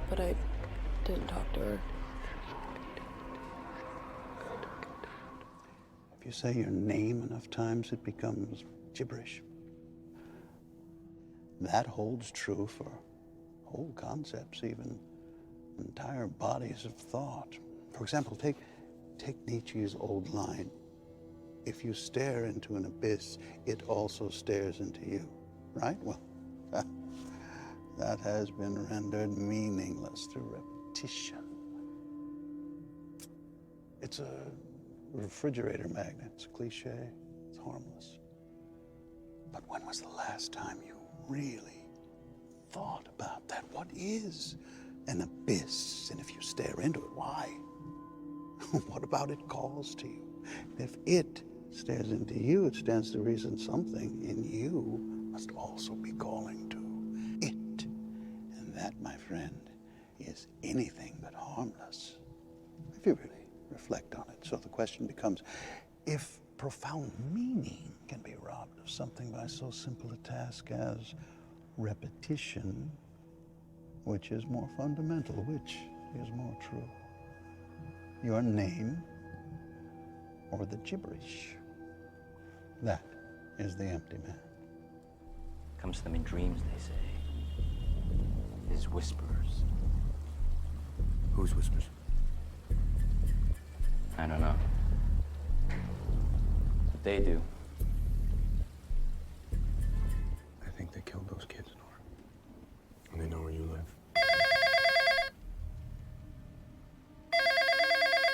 But I didn't talk to her. If you say your name enough times, it becomes gibberish. That holds true for whole concepts, even entire bodies of thought. For example, take Nietzsche's old line, if you stare into an abyss, it also stares into you, right? Well, that has been rendered meaningless through repetition. It's a refrigerator magnet. It's a cliche. It's harmless. But when was the last time you really thought about that? What is an abyss? And if you stare into it, why? What about it calls to you? If it stares into you, it stands to reason something in you must also be calling to it. And that, my friend, is anything but harmless, if you really reflect on it. So the question becomes, if profound meaning can be robbed of something by so simple a task as repetition, which is more fundamental, which is more true? Your name or the gibberish? That is the empty man. Comes to them in dreams, they say. His whispers. Whose whispers? I don't know. what they do. I think they killed those kids, Nora. And they know where you live.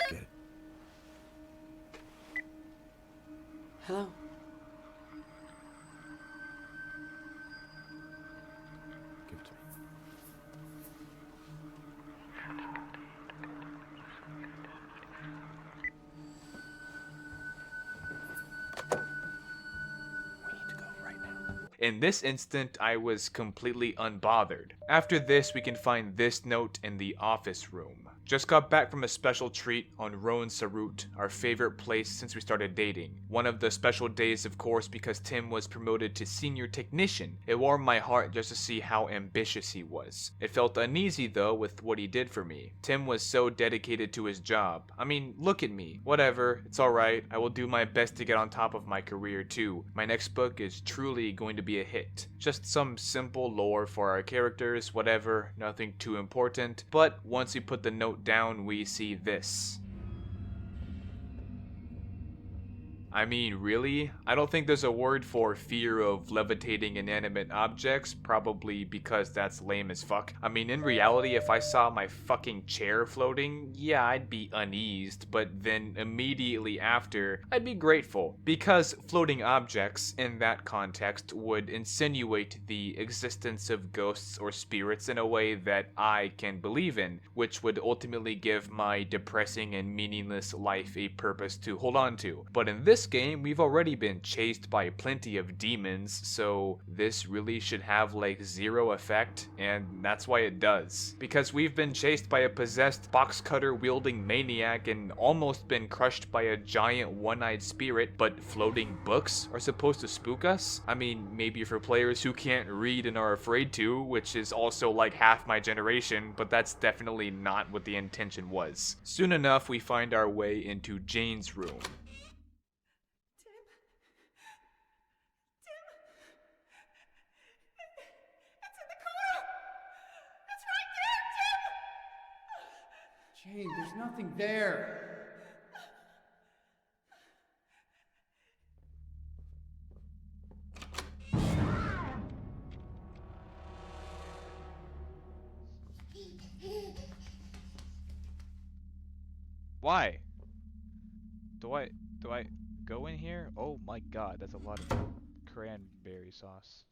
Get it. Hello. Give it to me. In this instant, I was completely unbothered. After this, we can find this note in the office room. Just got back from a special treat on Roan Sarut, our favorite place since we started dating. One of the special days, of course, because Tim was promoted to senior technician. It warmed my heart just to see how ambitious he was. It felt uneasy though with what he did for me. Tim was so dedicated to his job. I mean, look at me. Whatever, it's alright. I will do my best to get on top of my career too. My next book is truly going to be a hit. Just some simple lore for our characters, whatever, nothing too important. But once we put the note down, we see this. I mean, really? I don't think there's a word for fear of levitating inanimate objects, probably because that's lame as fuck. I mean, in reality, if I saw my fucking chair floating, yeah, I'd be uneased, but then immediately after, I'd be grateful. Because floating objects, in that context, would insinuate the existence of ghosts or spirits in a way that I can believe in, which would ultimately give my depressing and meaningless life a purpose to hold on to. But in this game, we've already been chased by plenty of demons, so this really should have like zero effect, and that's why it does. Because we've been chased by a possessed box cutter wielding maniac and almost been crushed by a giant one-eyed spirit, but floating books are supposed to spook us? I mean, maybe for players who can't read and are afraid to, which is also like half my generation, but that's definitely not what the intention was. Soon enough, we find our way into Jane's room. Jane, there's nothing there. Why? Do I go in here? Oh my god, that's a lot of cranberry sauce.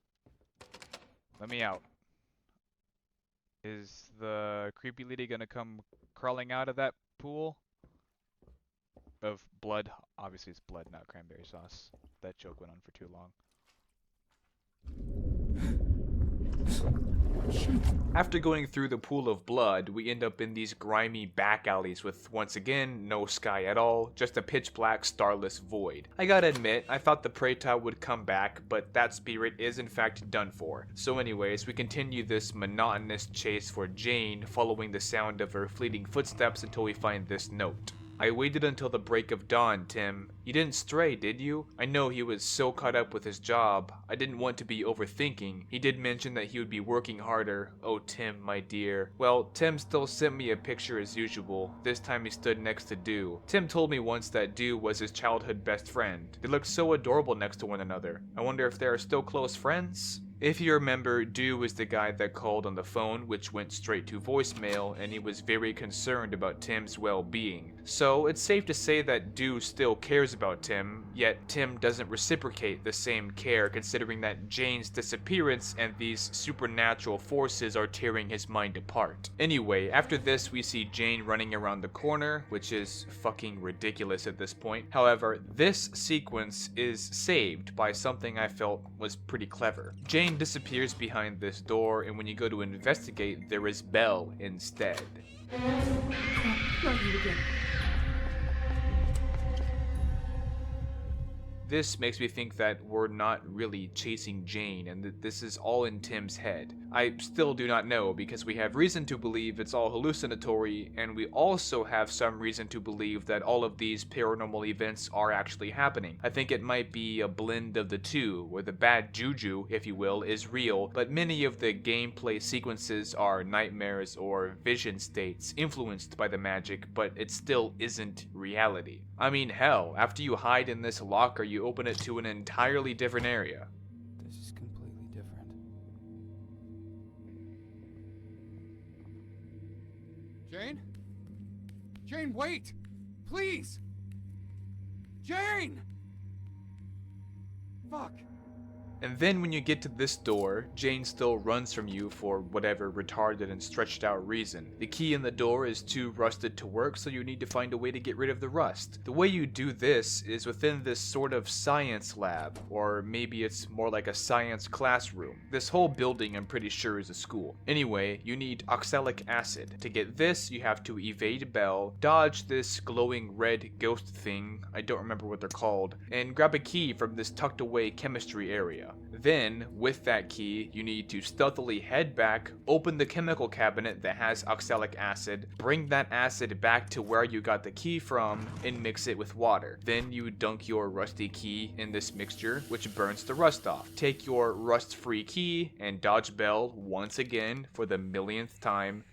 Let me out. Is the creepy lady gonna come crawling out of that pool of blood? Obviously it's blood, not cranberry sauce. That joke went on for too long. After going through the pool of blood, we end up in these grimy back alleys with, once again, no sky at all, just a pitch black, starless void. I gotta admit, I thought the Preta would come back, but that spirit is in fact done for. So anyways, we continue this monotonous chase for Jane, following the sound of her fleeting footsteps until we find this note. I waited until the break of dawn, Tim. You didn't stray, did you? I know he was so caught up with his job. I didn't want to be overthinking. He did mention that he would be working harder. Oh, Tim, my dear. Well, Tim still sent me a picture as usual. This time he stood next to Dew. Tim told me once that Dew was his childhood best friend. They looked so adorable next to one another. I wonder if they are still close friends? If you remember, Dew was the guy that called on the phone, which went straight to voicemail, and he was very concerned about Tim's well-being. So it's safe to say that Dew still cares about Tim, yet Tim doesn't reciprocate the same care considering that Jane's disappearance and these supernatural forces are tearing his mind apart. Anyway, after this we see Jane running around the corner, which is fucking ridiculous at this point. However, this sequence is saved by something I felt was pretty clever. Jane disappears behind this door, and when you go to investigate, there is Belle instead. Not you again. This makes me think that we're not really chasing Jane and that this is all in Tim's head. I still do not know because we have reason to believe it's all hallucinatory, and we also have some reason to believe that all of these paranormal events are actually happening. I think it might be a blend of the two, where the bad juju, if you will, is real, but many of the gameplay sequences are nightmares or vision states influenced by the magic, but it still isn't reality. I mean, hell, after you hide in this locker, you open it to an entirely different area. This is completely different. Jane? Jane, wait! Please! Jane! Fuck. And then when you get to this door, Jane still runs from you for whatever retarded and stretched out reason. The key in the door is too rusted to work, so you need to find a way to get rid of the rust. The way you do this is within this sort of science lab, or maybe it's more like a science classroom. This whole building, I'm pretty sure, is a school. Anyway, you need oxalic acid. To get this, you have to evade Bell, dodge this glowing red ghost thing, I don't remember what they're called, and grab a key from this tucked away chemistry area. Then, with that key, you need to stealthily head back, open the chemical cabinet that has oxalic acid, bring that acid back to where you got the key from, and mix it with water. Then you dunk your rusty key in this mixture, which burns the rust off. Take your rust-free key and dodge Bell once again for the millionth time.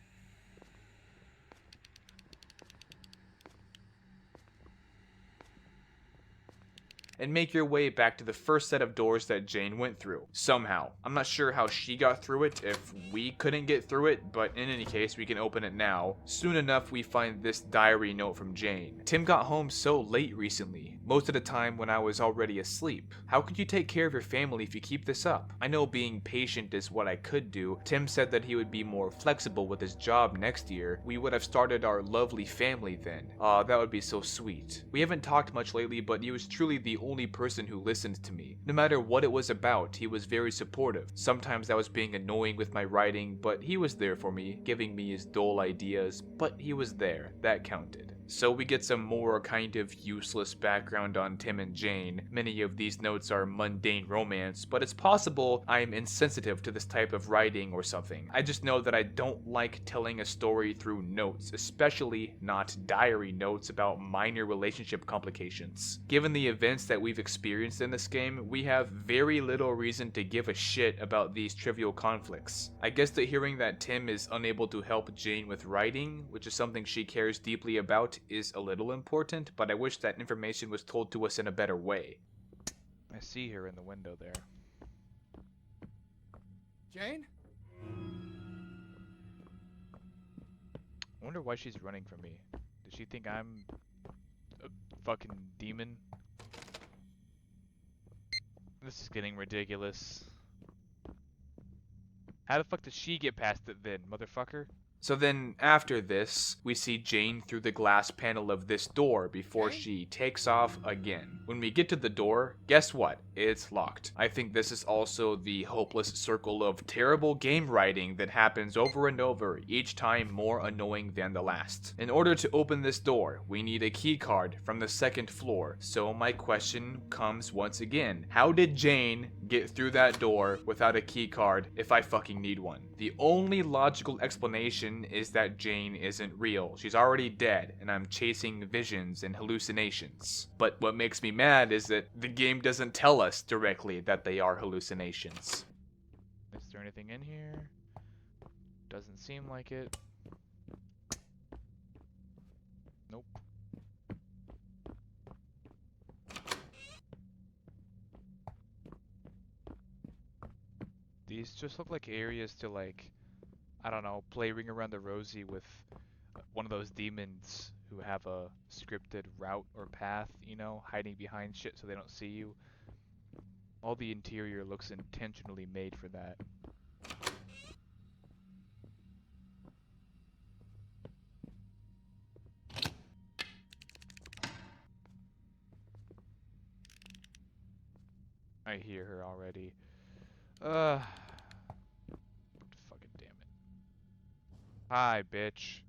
And make your way back to the first set of doors that Jane went through. Somehow. I'm not sure how she got through it, if we couldn't get through it, but in any case, we can open it now. Soon enough, we find this diary note from Jane. Tim got home so late recently, most of the time when I was already asleep. How could you take care of your family if you keep this up? I know being patient is what I could do. Tim said that he would be more flexible with his job next year. We would have started our lovely family then. Aw, that would be so sweet. We haven't talked much lately, but he was truly the only person who listened to me. No matter what it was about, he was very supportive. Sometimes I was being annoying with my writing, but he was there for me, giving me his dull ideas, but he was there. That counted. So we get some more kind of useless background on Tim and Jane. Many of these notes are mundane romance, but it's possible I'm insensitive to this type of writing or something. I just know that I don't like telling a story through notes, especially not diary notes about minor relationship complications. Given the events that we've experienced in this game, we have very little reason to give a shit about these trivial conflicts. I guess that hearing that Tim is unable to help Jane with writing, which is something she cares deeply about, is a little important, but I wish that information was told to us in a better way. I see her in the window there. Jane? I wonder why she's running from me. Does she think I'm a fucking demon? This is getting ridiculous. How the fuck does she get past it then, motherfucker? So then, after this, we see Jane through the glass panel of this door before she takes off again. When we get to the door, guess what? It's locked. I think this is also the hopeless circle of terrible game writing that happens over and over, each time more annoying than the last. In order to open this door, we need a key card from the second floor. So my question comes once again. How did Jane get through that door without a key card if I fucking need one? The only logical explanation is that Jane isn't real. She's already dead, and I'm chasing visions and hallucinations. But what makes me mad is that the game doesn't tell us directly that they are hallucinations. Is there anything in here? Doesn't seem like it. Nope. These just look like areas to, like, I don't know, play Ring Around the Rosie with one of those demons who have a scripted route or path, you know, hiding behind shit so they don't see you. All the interior looks intentionally made for that. I hear her already. Fucking damn it. Hi, bitch.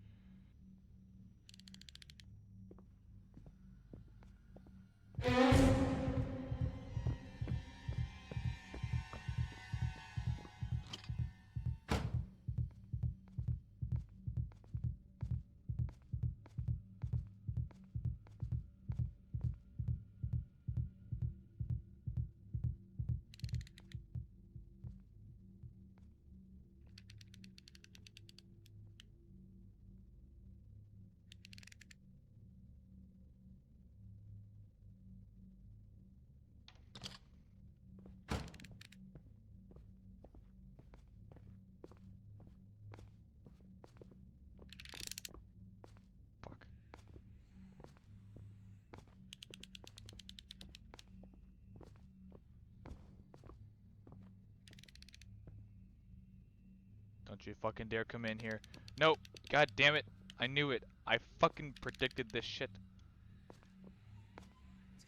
Don't you fucking dare come in here. Nope. God damn it. I knew it. I fucking predicted this shit.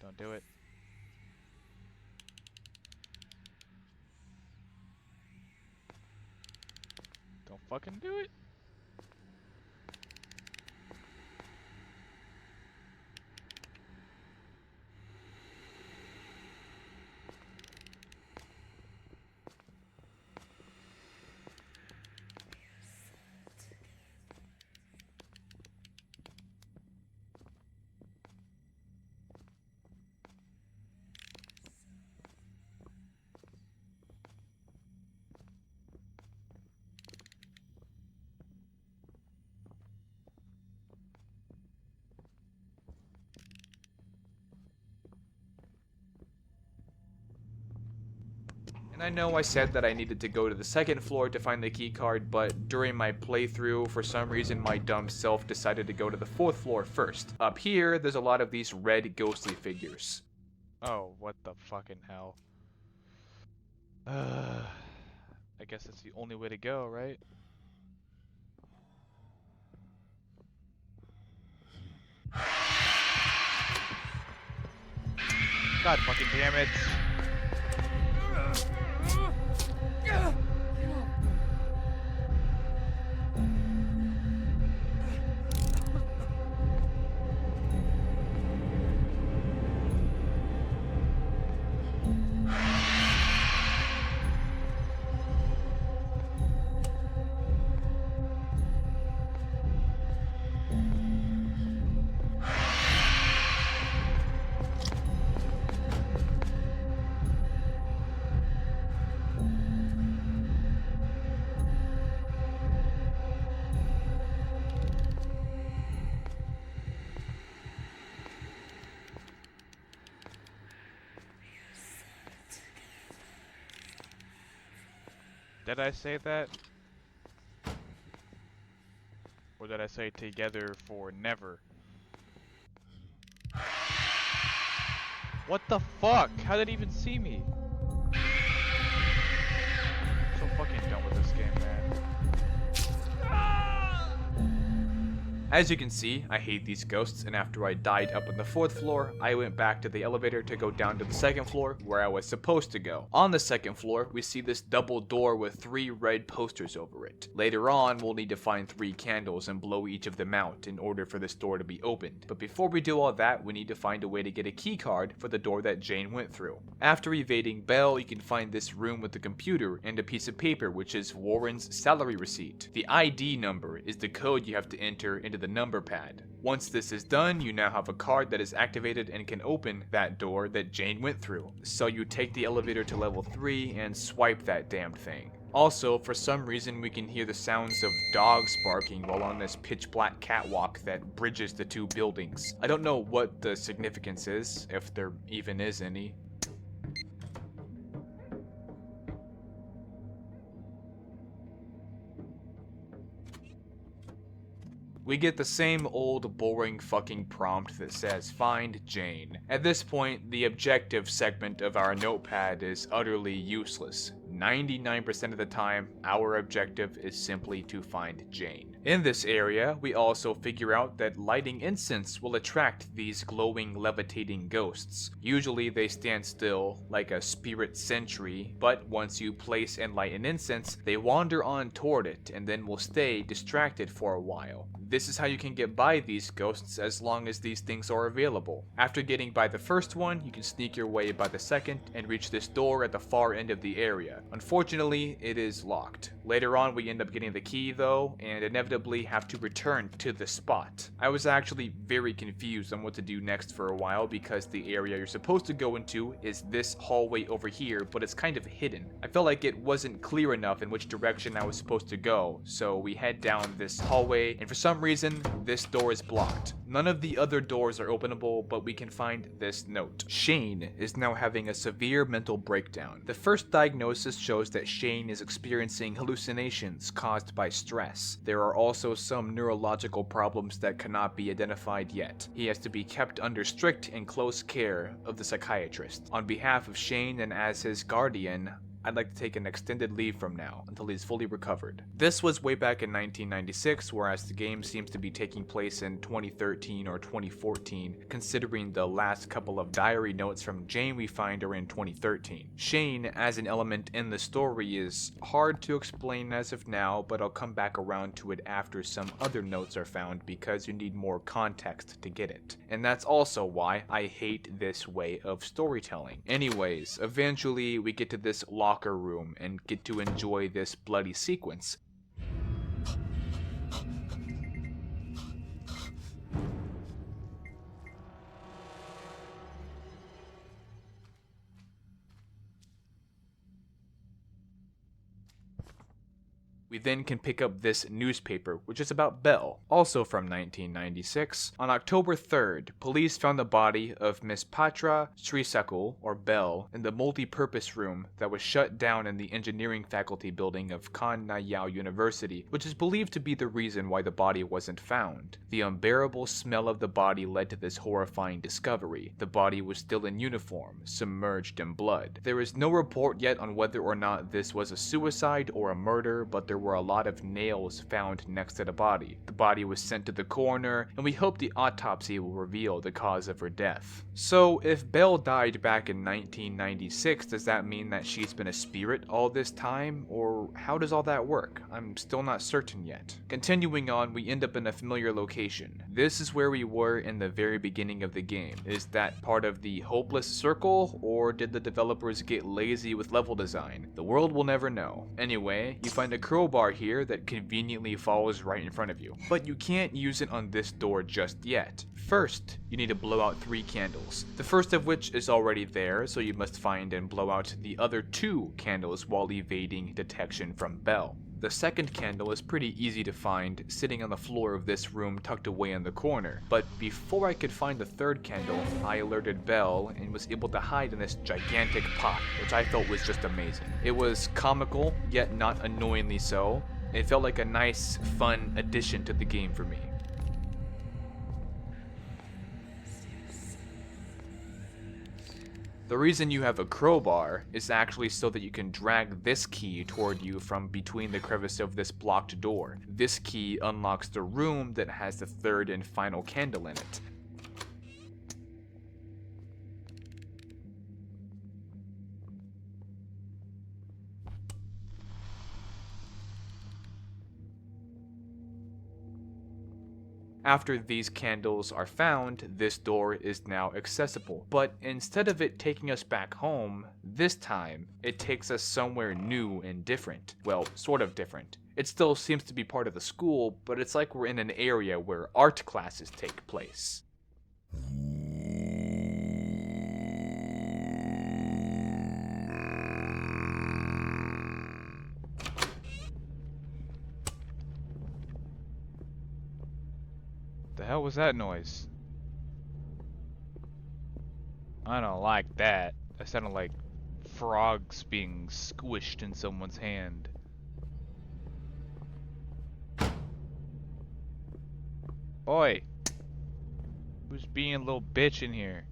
Don't do it. Don't fucking do it. And I know I said that I needed to go to the second floor to find the key card, but during my playthrough, for some reason my dumb self decided to go to the fourth floor first. Up here, there's a lot of these red ghostly figures. Oh, what the fucking hell. I guess that's the only way to go, right? God fucking damn it. Did I say that? Or did I say together for never? What the fuck? How did it even see me? I'm so fucking done with this game, man. As you can see, I hate these ghosts, and after I died up on the fourth floor, I went back to the elevator to go down to the second floor, where I was supposed to go. On the second floor, we see this double door with 3 red posters over it. Later on, we'll need to find 3 candles and blow each of them out in order for this door to be opened. But before we do all that, we need to find a way to get a key card for the door that Jane went through. After evading Belle, you can find this room with a computer and a piece of paper, which is Warren's salary receipt. The ID number is the code you have to enter into the number pad. Once this is done, you now have a card that is activated and can open that door that Jane went through. So you take the elevator to level 3 and swipe that damned thing. Also, for some reason, we can hear the sounds of dogs barking while on this pitch black catwalk that bridges the 2 buildings. I don't know what the significance is, if there even is any. We get the same old boring fucking prompt that says find Jane. At this point, the objective segment of our notepad is utterly useless. 99% of the time, our objective is simply to find Jane. In this area, we also figure out that lighting incense will attract these glowing, levitating ghosts. Usually they stand still, like a spirit sentry, but once you place and light an incense, they wander on toward it and then will stay distracted for a while. This is how you can get by these ghosts as long as these things are available. After getting by the first one, you can sneak your way by the second and reach this door at the far end of the area. Unfortunately, it is locked. Later on, we end up getting the key though, and inevitably have to return to the spot. I was actually very confused on what to do next for a while because the area you're supposed to go into is this hallway over here, but it's kind of hidden. I felt like it wasn't clear enough in which direction I was supposed to go, so we head down this hallway, and for some reason, this door is blocked. None of the other doors are openable, but we can find this note. Shane is now having a severe mental breakdown. The first diagnosis shows that Shane is experiencing hallucinations caused by stress. There are also some neurological problems that cannot be identified yet. He has to be kept under strict and close care of the psychiatrist. On behalf of Shane and as his guardian, I'd like to take an extended leave from now until he's fully recovered. This was way back in 1996, whereas the game seems to be taking place in 2013 or 2014, considering the last couple of diary notes from Jane we find are in 2013. Shane, as an element in the story, is hard to explain as of now, but I'll come back around to it after some other notes are found because you need more context to get it. And that's also why I hate this way of storytelling. Anyways, eventually we get to this locker room and get to enjoy this bloody sequence. We then can pick up this newspaper, which is about Belle, also from 1996. On October 3rd, police found the body of Miss Patra Srisakul, or Belle, in the multi-purpose room that was shut down in the engineering faculty building of Kan Nayao University, which is believed to be the reason why the body wasn't found. The unbearable smell of the body led to this horrifying discovery. The body was still in uniform, submerged in blood. There is no report yet on whether or not this was a suicide or a murder, but there were a lot of nails found next to the body. The body was sent to the coroner, and we hope the autopsy will reveal the cause of her death. So, if Belle died back in 1996, does that mean that she's been a spirit all this time? Or how does all that work? I'm still not certain yet. Continuing on, we end up in a familiar location. This is where we were in the very beginning of the game. Is that part of the hopeless circle, or did the developers get lazy with level design? The world will never know. Anyway, you find a crowbar here that conveniently falls right in front of you, but you can't use it on this door just yet. First, you need to blow out 3 candles, the first of which is already there, so you must find and blow out the other 2 candles while evading detection from Belle. The second candle is pretty easy to find, sitting on the floor of this room tucked away in the corner. But before I could find the third candle, I alerted Belle and was able to hide in this gigantic pot, which I felt was just amazing. It was comical, yet not annoyingly so. It felt like a nice, fun addition to the game for me. The reason you have a crowbar is actually so that you can drag this key toward you from between the crevice of this blocked door. This key unlocks the room that has the third and final candle in it. After these candles are found, this door is now accessible. But instead of it taking us back home, this time, it takes us somewhere new and different. Well, sort of different. It still seems to be part of the school, but it's like we're in an area where art classes take place. The hell was that noise? I don't like that. That sounded like frogs being squished in someone's hand. Oi! Who's being a little bitch in here?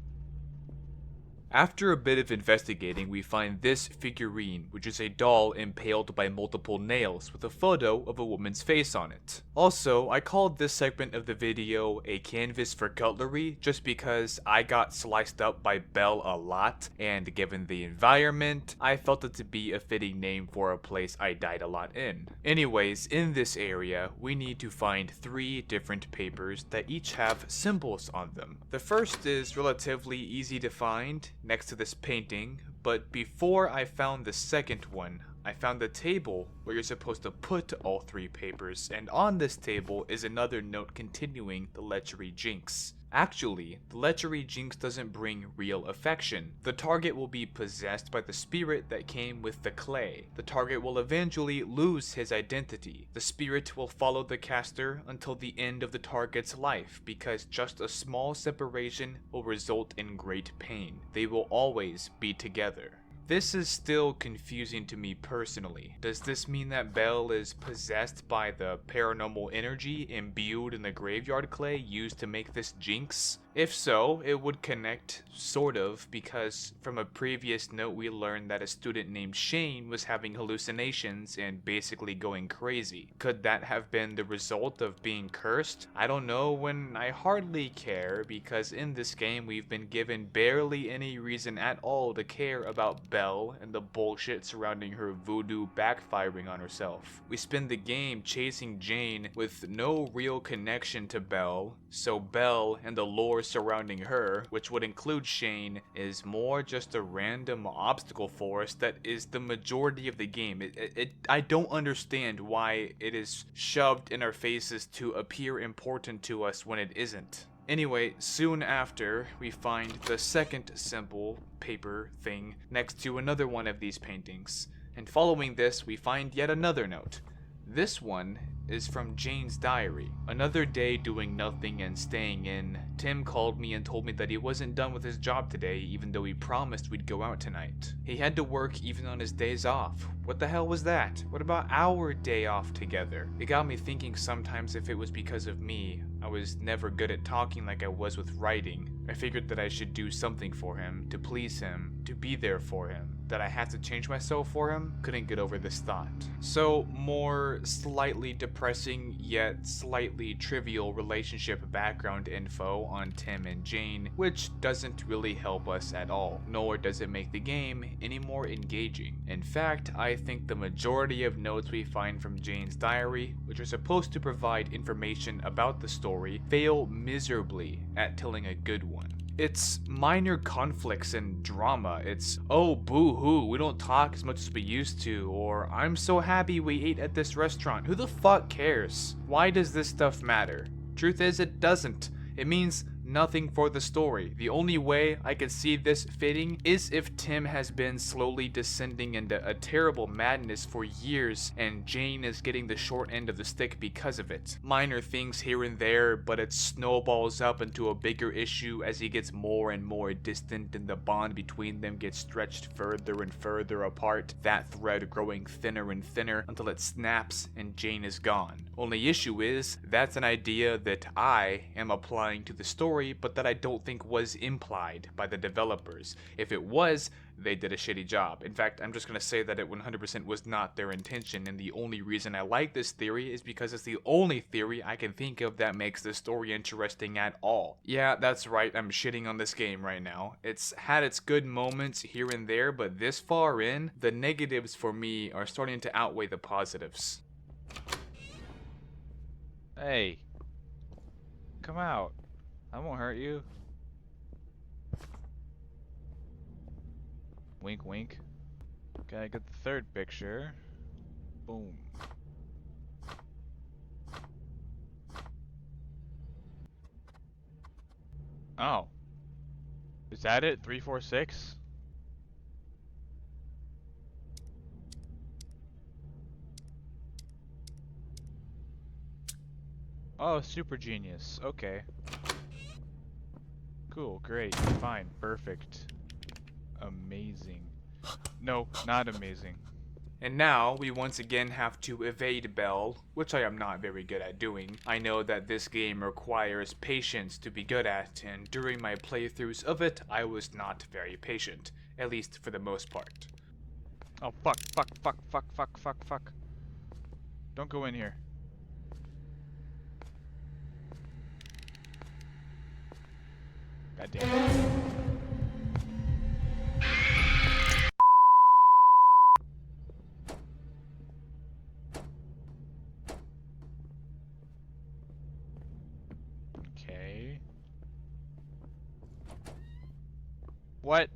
After a bit of investigating, we find this figurine, which is a doll impaled by multiple nails with a photo of a woman's face on it. Also, I called this segment of the video a canvas for cutlery just because I got sliced up by Belle a lot, and given the environment, I felt it to be a fitting name for a place I died a lot in. Anyways, in this area, we need to find 3 different papers that each have symbols on them. The first is relatively easy to find, next to this painting, but before I found the second one, I found the table where you're supposed to put all 3 papers, and on this table is another note continuing the lechery jinx. Actually, the lechery jinx doesn't bring real affection. The target will be possessed by the spirit that came with the clay. The target will eventually lose his identity. The spirit will follow the caster until the end of the target's life, because just a small separation will result in great pain. They will always be together. This is still confusing to me personally. Does this mean that Belle is possessed by the paranormal energy imbued in the graveyard clay used to make this jinx? If so, it would connect, sort of, because from a previous note we learned that a student named Shane was having hallucinations and basically going crazy. Could that have been the result of being cursed? I don't know, and I hardly care, because in this game we've been given barely any reason at all to care about Belle and the bullshit surrounding her voodoo backfiring on herself. We spend the game chasing Jane with no real connection to Belle, so Belle and the lore surrounding her, which would include Shane, is more just a random obstacle for us that is the majority of the game. I don't understand why it is shoved in our faces to appear important to us when it isn't. Anyway, soon after, we find the second simple paper thing next to another one of these paintings. And following this, we find yet another note. This one is from Jane's diary. Another day doing nothing and staying in. Tim called me and told me that he wasn't done with his job today, even though he promised we'd go out tonight. He had to work even on his days off. What the hell was that? What about our day off together? It got me thinking sometimes if it was because of me. I was never good at talking like I was with writing. I figured that I should do something for him, to please him, to be there for him. That I had to change myself for him? Couldn't get over this thought. So, more slightly depressing yet slightly trivial relationship background info on Tim and Jane, which doesn't really help us at all, nor does it make the game any more engaging. In fact, I think the majority of notes we find from Jane's diary, which are supposed to provide information about the story, fail miserably at telling a good one. It's minor conflicts and drama. It's, oh, boo-hoo, we don't talk as much as we used to, or I'm so happy we ate at this restaurant. Who the fuck cares? Why does this stuff matter? Truth is, it doesn't. It means nothing for the story. The only way I could see this fitting is if Tim has been slowly descending into a terrible madness for years and Jane is getting the short end of the stick because of it. Minor things here and there, but it snowballs up into a bigger issue as he gets more and more distant and the bond between them gets stretched further and further apart, that thread growing thinner and thinner until it snaps and Jane is gone. Only issue is, that's an idea that I am applying to the story, but that I don't think was implied by the developers. If it was, they did a shitty job. In fact, I'm just gonna say that it 100% was not their intention, and the only reason I like this theory is because it's the only theory I can think of that makes the story interesting at all. Yeah, that's right, I'm shitting on this game right now. It's had its good moments here and there, but this far in, the negatives for me are starting to outweigh the positives. Hey. Come out. I won't hurt you. Wink, wink. Okay, I get the third picture. Boom. Oh. Is that it? 3, 4, 6? Oh, super genius. Okay. Cool, great, fine, perfect. Amazing. No, not amazing. And now, we once again have to evade Belle, which I am not very good at doing. I know that this game requires patience to be good at, and during my playthroughs of it, I was not very patient. At least for the most part. Oh, fuck, fuck, fuck, fuck, fuck, fuck, fuck. Don't go in here. God damn it. Okay. What?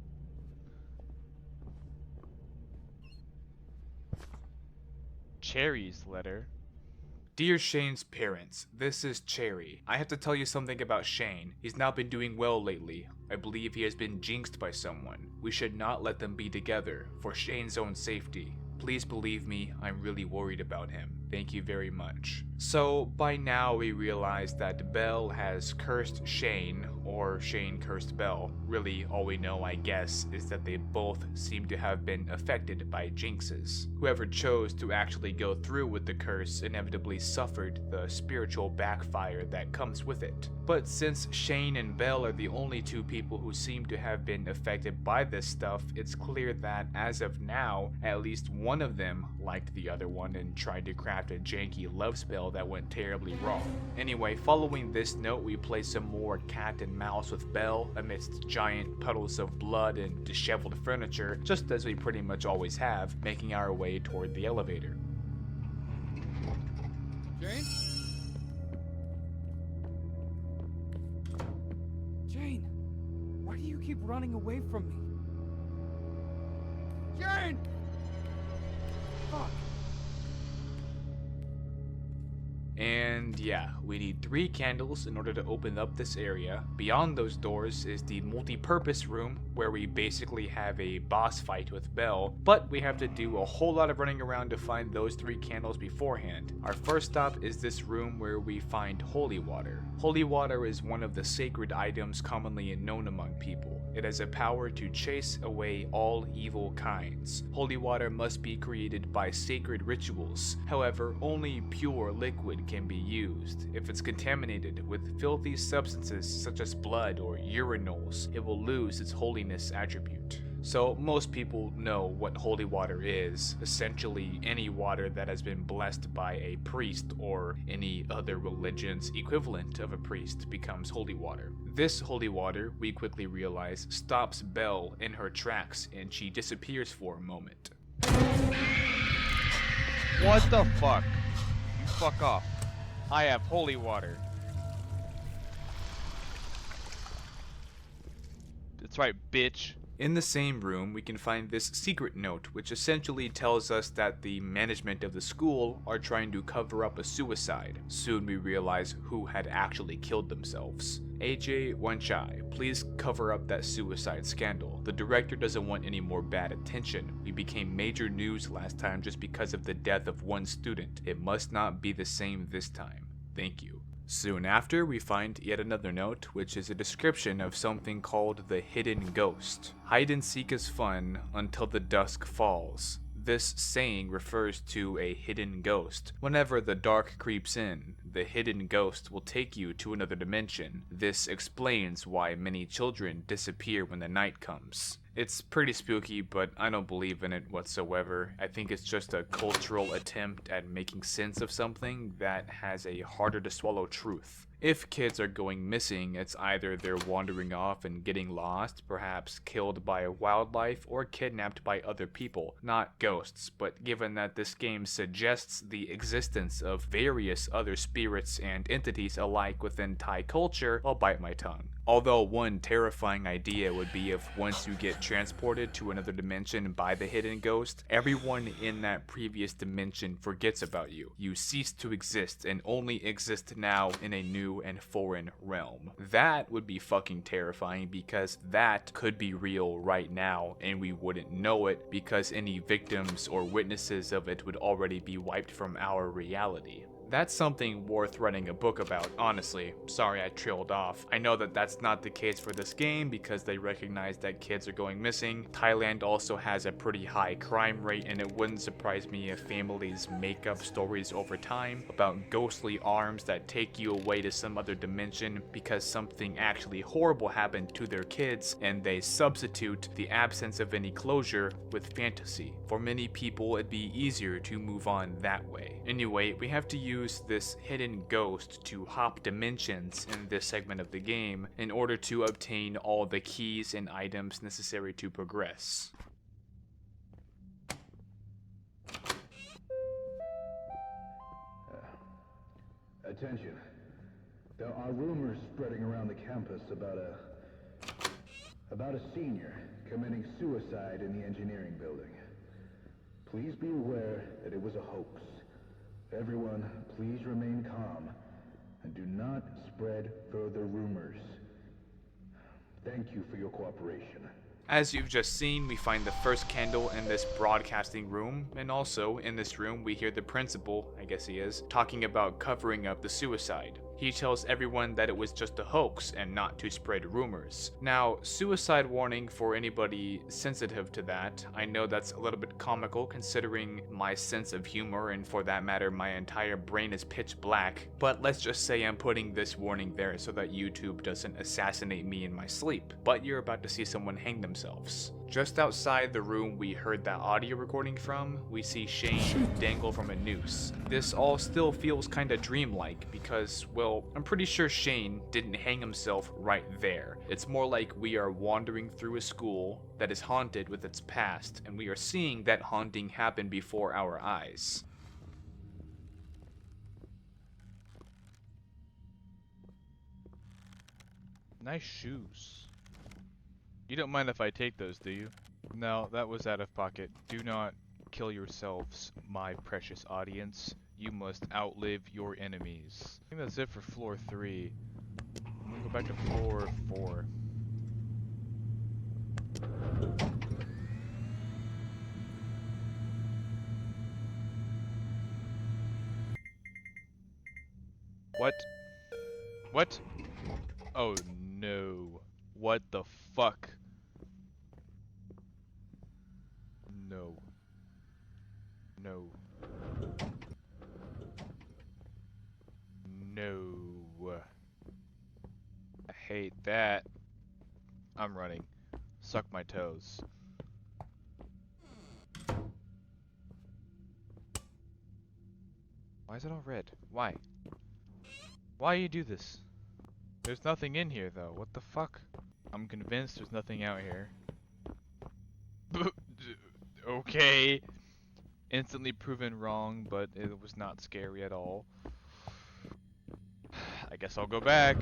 Cherry's letter. Dear Shane's parents, this is Cherry. I have to tell you something about Shane. He's not been doing well lately. I believe he has been jinxed by someone. We should not let them be together, for Shane's own safety. Please believe me, I'm really worried about him. Thank you very much. So, by now we realize that Belle has cursed Shane, or or Shane cursed Belle. Really, all we know, I guess, is that they both seem to have been affected by jinxes. Whoever chose to actually go through with the curse inevitably suffered the spiritual backfire that comes with it. But since Shane and Belle are the only two people who seem to have been affected by this stuff, it's clear that as of now, at least one of them liked the other one and tried to craft a janky love spell that went terribly wrong. Anyway, following this note, we play some more cat and mouse with Belle amidst giant puddles of blood and disheveled furniture, just as we pretty much always have, making our way toward the elevator. Jane? Jane! Why do you keep running away from me? Jane! Fuck! And yeah, we need 3 candles in order to open up this area. Beyond those doors is the multi-purpose room where we basically have a boss fight with Belle, but we have to do a whole lot of running around to find those 3 candles beforehand. Our first stop is this room where we find holy water. Holy water is one of the sacred items commonly known among people. It has a power to chase away all evil kinds. Holy water must be created by sacred rituals. However, only pure liquid can be used. If it's contaminated with filthy substances such as blood or urinals, it will lose its holiness attribute. So most people know what holy water is, essentially any water that has been blessed by a priest or any other religion's equivalent of a priest becomes holy water. This holy water, we quickly realize, stops Belle in her tracks and she disappears for a moment. What the fuck? You fuck off. I have holy water. That's right, bitch. In the same room, we can find this secret note, which essentially tells us that the management of the school are trying to cover up a suicide. Soon we realize who had actually killed themselves. AJ Wanchai, please cover up that suicide scandal. The director doesn't want any more bad attention. We became major news last time just because of the death of one student. It must not be the same this time. Thank you. Soon after, we find yet another note, which is a description of something called the Hidden Ghost. Hide and seek is fun until the dusk falls. This saying refers to a hidden ghost. Whenever the dark creeps in, the hidden ghost will take you to another dimension. This explains why many children disappear when the night comes. It's pretty spooky, but I don't believe in it whatsoever. I think it's just a cultural attempt at making sense of something that has a harder to swallow truth. If kids are going missing, it's either they're wandering off and getting lost, perhaps killed by wildlife, or kidnapped by other people, not ghosts. But given that this game suggests the existence of various other spirits and entities alike within Thai culture, I'll bite my tongue. Although one terrifying idea would be if once you get transported to another dimension by the hidden ghost, everyone in that previous dimension forgets about you. You cease to exist and only exist now in a new and foreign realm. That would be fucking terrifying because that could be real right now and we wouldn't know it because any victims or witnesses of it would already be wiped from our reality. That's something worth writing a book about, honestly. Sorry I trailed off. I know that that's not the case for this game because they recognize that kids are going missing. Thailand also has a pretty high crime rate and it wouldn't surprise me if families make up stories over time about ghostly arms that take you away to some other dimension because something actually horrible happened to their kids and they substitute the absence of any closure with fantasy. For many people, it'd be easier to move on that way. Anyway, we have to use this hidden ghost to hop dimensions in this segment of the game in order to obtain all the keys and items necessary to progress. Attention. There are rumors spreading around the campus about a senior committing suicide in the engineering building. Please be aware that it was a hoax. Everyone, please remain calm and do not spread further rumors. Thank you for your cooperation. As you've just seen, we find the first candle in this broadcasting room, and also in this room we hear the principal, I guess he is, talking about covering up the suicide. He tells everyone that it was just a hoax and not to spread rumors. Now, suicide warning for anybody sensitive to that. I know that's a little bit comical considering my sense of humor, and for that matter my entire brain is pitch black, but let's just say I'm putting this warning there so that YouTube doesn't assassinate me in my sleep. But you're about to see someone hang themselves. Just outside the room we heard that audio recording from, we see Shane dangle from a noose. This all still feels kinda dreamlike because, well, I'm pretty sure Shane didn't hang himself right there. It's more like we are wandering through a school that is haunted with its past, and we are seeing that haunting happen before our eyes. Nice shoes. You don't mind if I take those, do you? No, that was out of pocket. Do not kill yourselves, my precious audience. You must outlive your enemies. I think that's it for floor 3. I'm gonna go back to floor 4. What? What? Oh no. What the fuck? No. No. No. I hate that. I'm running. Suck my toes. Why is it all red? Why? Why you do this? There's nothing in here though. What the fuck? I'm convinced there's nothing out here. Okay. Instantly proven wrong, but it was not scary at all. I guess I'll go back.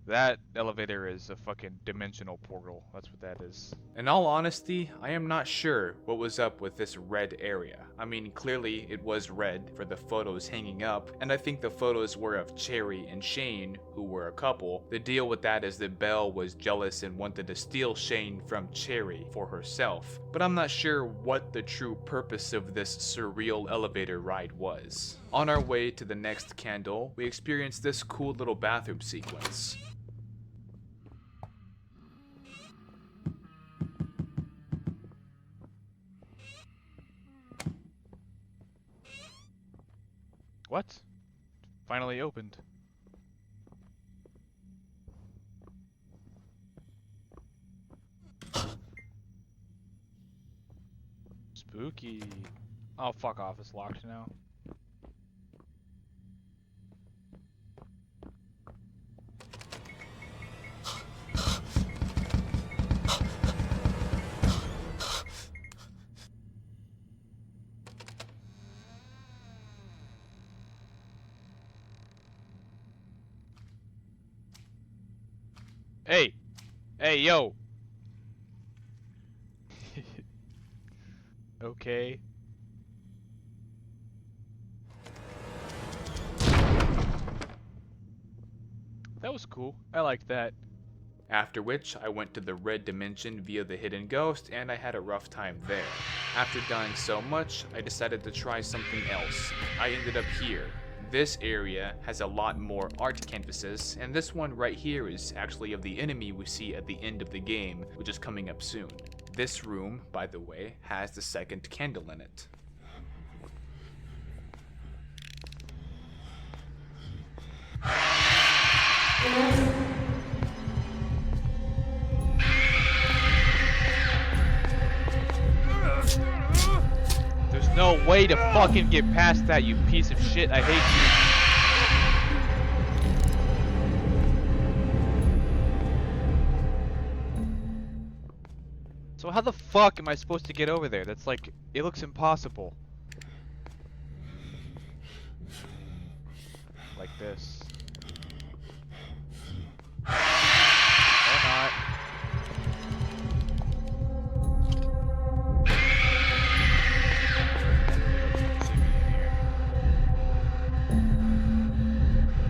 That elevator is a fucking dimensional portal. That's what that is. In all honesty, I am not sure what was up with this red area. I mean, clearly it was red for the photos hanging up, and I think the photos were of Cherry and Shane, who were a couple. The deal with that is that Belle was jealous and wanted to steal Shane from Cherry for herself, but I'm not sure what the true purpose of this surreal elevator ride was. On our way to the next candle, we experienced this cool little bathroom sequence. What? Finally opened. Spooky. Oh, fuck off. It's locked now. Hey! Hey, yo! Okay. That was cool. I liked that. After which, I went to the red dimension via the hidden ghost, and I had a rough time there. After dying so much, I decided to try something else. I ended up here. This area has a lot more art canvases, and this one right here is actually of the enemy we see at the end of the game, which is coming up soon. This room, by the way, has the second candle in it. There's no way to fucking get past that, you piece of shit. I hate you. So how the fuck am I supposed to get over there? That's like, it looks impossible. Like this. Or not.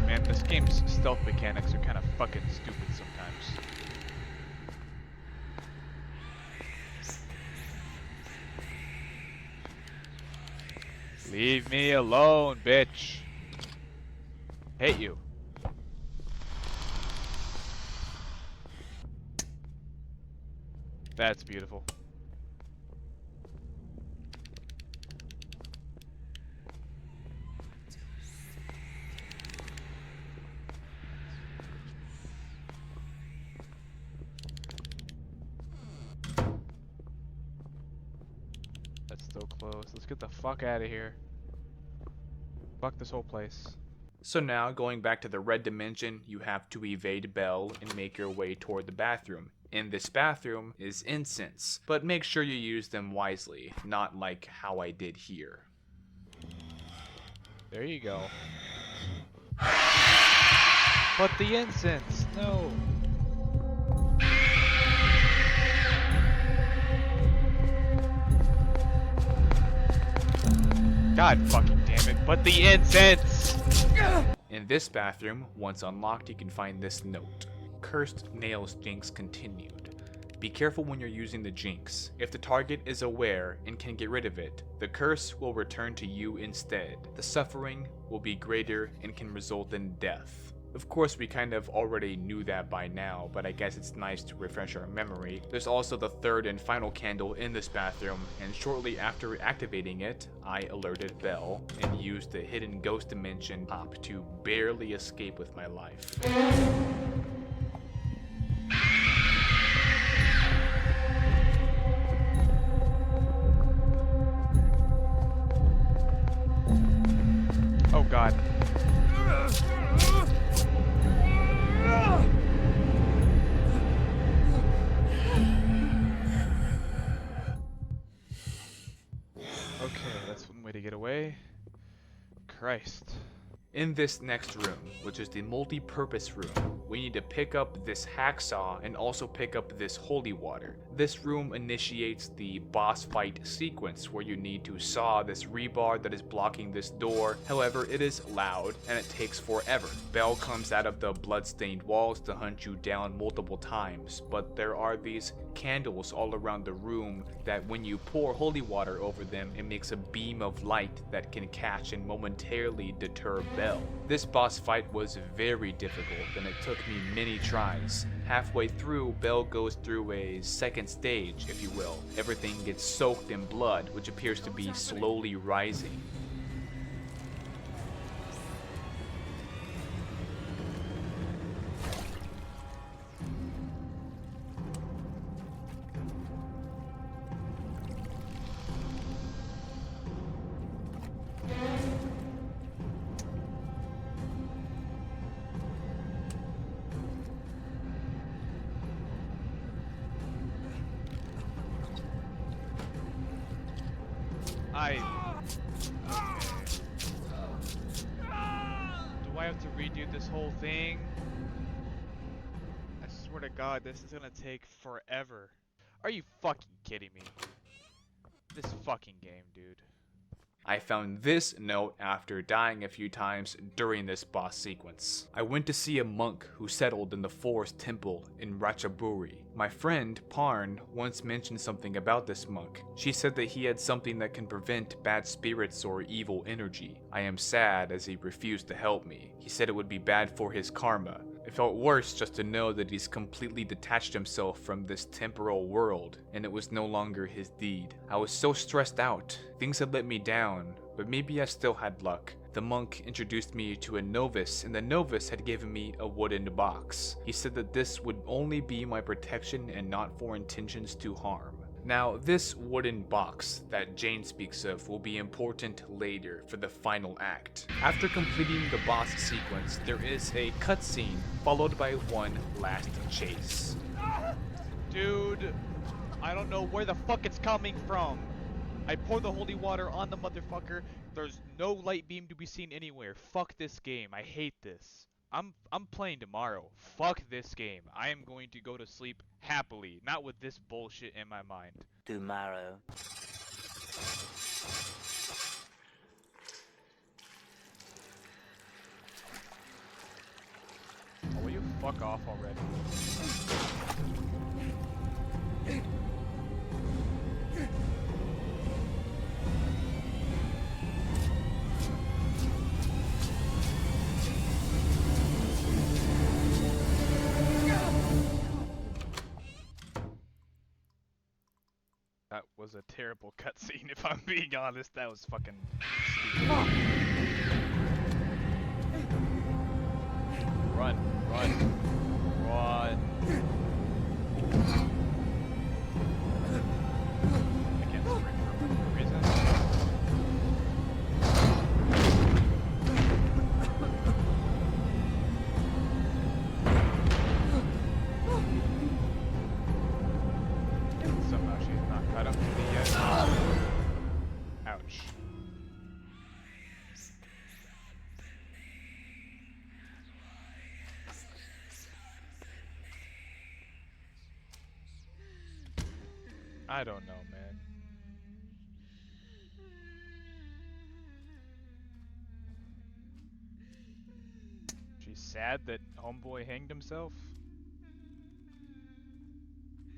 Man, this game's stealth mechanics are kind of fucking stupid sometimes. Leave me alone, bitch. Hate you. That's beautiful. That's so close. Let's get the fuck out of here. Fuck this whole place. So now, going back to the red dimension, you have to evade Belle and make your way toward the bathroom. In this bathroom is incense, but make sure you use them wisely, not like how I did here. There you go. But the incense, no. God fucking damn it, but the incense! In this bathroom, once unlocked, you can find this note. Cursed Nails Jinx continued. Be careful when you're using the Jinx. If the target is aware and can get rid of it, the curse will return to you instead. The suffering will be greater and can result in death. Of course, we kind of already knew that by now, but I guess it's nice to refresh our memory. There's also the third and final candle in this bathroom, and shortly after activating it, I alerted Belle and used the hidden ghost dimension hop to barely escape with my life. Oh god. Okay, that's one way to get away. Christ. In this next room, which is the multi-purpose room, we need to pick up this hacksaw and also pick up this holy water. This room initiates the boss fight sequence where you need to saw this rebar that is blocking this door. However, it is loud and it takes forever. Belle comes out of the blood-stained walls to hunt you down multiple times, but there are these candles all around the room that when you pour holy water over them, it makes a beam of light that can catch and momentarily deter Belle. This boss fight was very difficult and it took me many tries. Halfway through, Belle goes through a second stage, if you will. Everything gets soaked in blood, which appears to be slowly rising. Do I have to redo this whole thing? I swear to God, this is gonna take forever. Are you fucking kidding me? This fucking game, dude. I found this note after dying a few times during this boss sequence. I went to see a monk who settled in the forest temple in Ratchaburi. My friend, Parn, once mentioned something about this monk. She said that he had something that can prevent bad spirits or evil energy. I am sad as he refused to help me. He said it would be bad for his karma. It felt worse just to know that he's completely detached himself from this temporal world, and it was no longer his deed. I was so stressed out. Things had let me down, but maybe I still had luck. The monk introduced me to a novice, and the novice had given me a wooden box. He said that this would only be my protection and not for intentions to harm. Now, this wooden box that Jane speaks of will be important later for the final act. After completing the boss sequence, there is a cutscene followed by one last chase. Dude, I don't know where the fuck it's coming from. I pour the holy water on the motherfucker. There's no light beam to be seen anywhere. Fuck this game. I hate this. I'm playing tomorrow. Fuck this game. I am going to go to sleep happily, not with this bullshit in my mind. Tomorrow. Oh, will you fuck off already? That was a terrible cutscene, if I'm being honest. That was fucking stupid. Run, run, run. I can't sprint for whatever reason. Somehow she's not caught up to me yet. Ouch. I don't know, man. She's sad that homeboy hanged himself?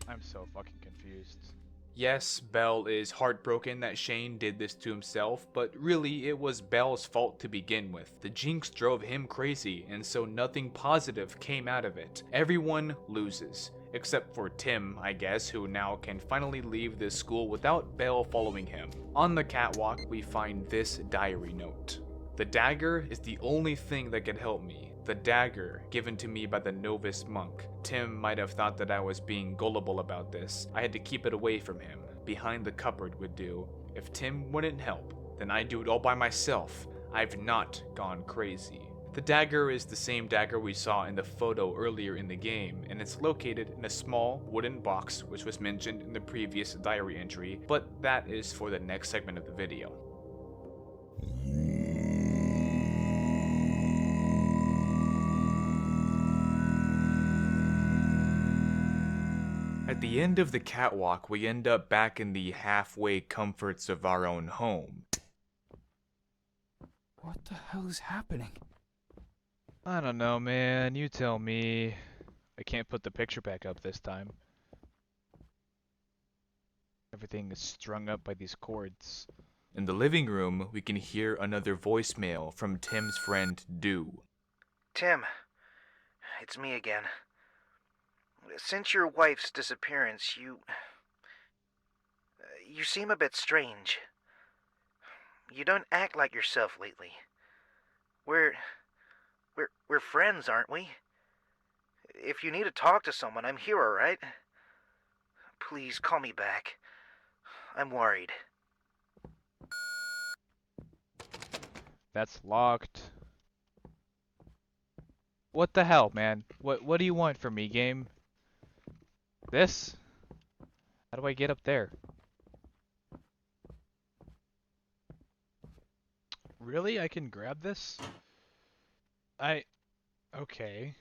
I'm so fucking confused. Yes, Belle is heartbroken that Shane did this to himself, but really it was Belle's fault to begin with. The jinx drove him crazy, and so nothing positive came out of it. Everyone loses. Except for Tim, I guess, who now can finally leave this school without Belle following him. On the catwalk, we find this diary note. The dagger is the only thing that can help me. The dagger given to me by the novice monk. Tim might have thought that I was being gullible about this. I had to keep it away from him. Behind the cupboard would do. If Tim wouldn't help, then I'd do it all by myself. I've not gone crazy. The dagger is the same dagger we saw in the photo earlier in the game, and it's located in a small wooden box which was mentioned in the previous diary entry, but that is for the next segment of the video. At the end of the catwalk, we end up back in the halfway comforts of our own home. What the hell is happening? I don't know, man. You tell me. I can't put the picture back up this time. Everything is strung up by these cords. In the living room, we can hear another voicemail from Tim's friend, Dew. Tim, it's me again. Since your wife's disappearance, you seem a bit strange. You don't act like yourself lately. We're friends, aren't we? If you need to talk to someone, I'm here, alright? Please call me back. I'm worried. That's locked. What the hell, man? What do you want from me, game? This? How do I get up there? Really? I can grab this? Okay.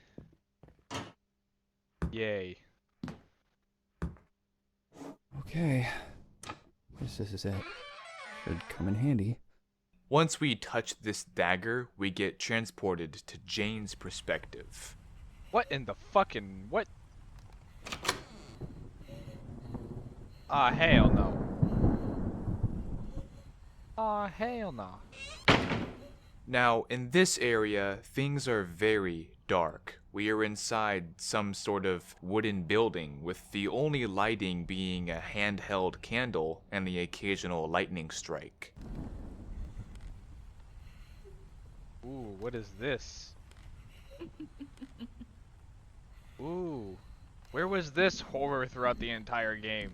Yay. Okay. Guess this is it. Should come in handy. Once we touch this dagger, we get transported to Jane's perspective. What in the fucking... what? Ah, hell no. Ah, hell no. Now, in this area, things are very dark. We are inside some sort of wooden building, with the only lighting being a handheld candle and the occasional lightning strike. Ooh, what is this? Ooh, where was this horror throughout the entire game?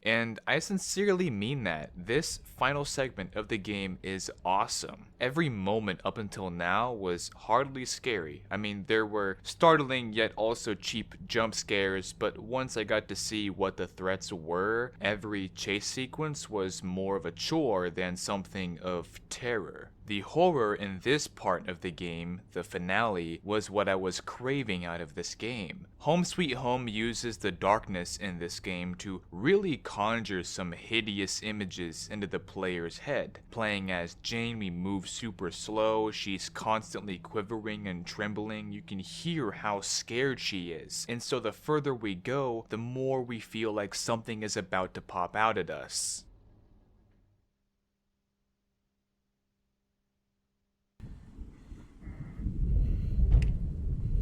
And I sincerely mean that. This final segment of the game is awesome. Every moment up until now was hardly scary. I mean, there were startling yet also cheap jump scares, but once I got to see what the threats were, every chase sequence was more of a chore than something of terror. The horror in this part of the game, the finale, was what I was craving out of this game. Home Sweet Home uses the darkness in this game to really conjure some hideous images into the player's head. Playing as Jane, we move super slow, she's constantly quivering and trembling, you can hear how scared she is. And so the further we go, the more we feel like something is about to pop out at us.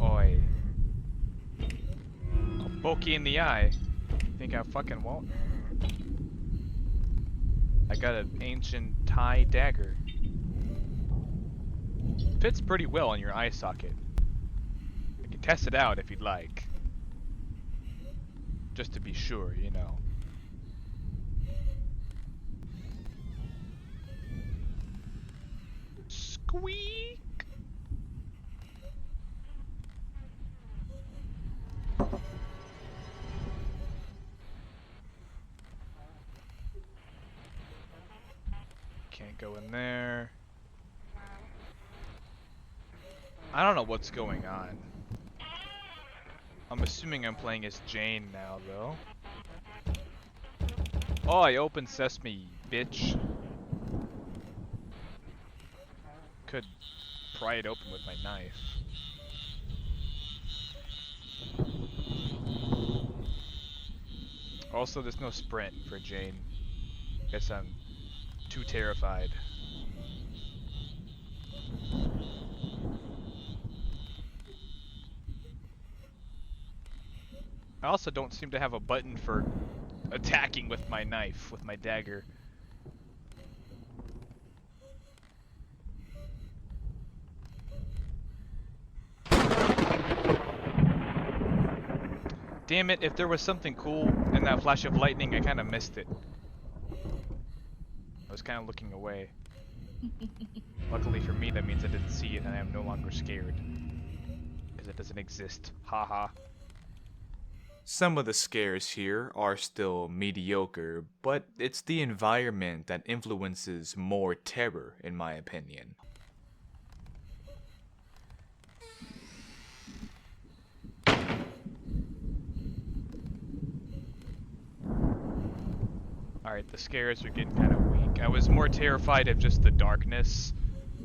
Oi. I'll poke you in the eye. Think I fucking won't? I got an ancient Thai dagger. Fits pretty well on your eye socket. You can test it out if you'd like. Just to be sure, you know. Squeak! Can't go in there. I don't know what's going on. I'm assuming I'm playing as Jane now, though. Oh, I opened Sesame, bitch. Could pry it open with my knife. Also, there's no sprint for Jane. Guess I'm too terrified. I also don't seem to have a button for attacking with my knife, with my dagger. Damn it, if there was something cool in that flash of lightning, I kind of missed it. I was kind of looking away. Luckily for me, that means I didn't see it and I am no longer scared. Because it doesn't exist. Haha. Some of the scares here are still mediocre, but it's the environment that influences more terror, in my opinion. Alright, the scares are getting kind of weak. I was more terrified of just the darkness,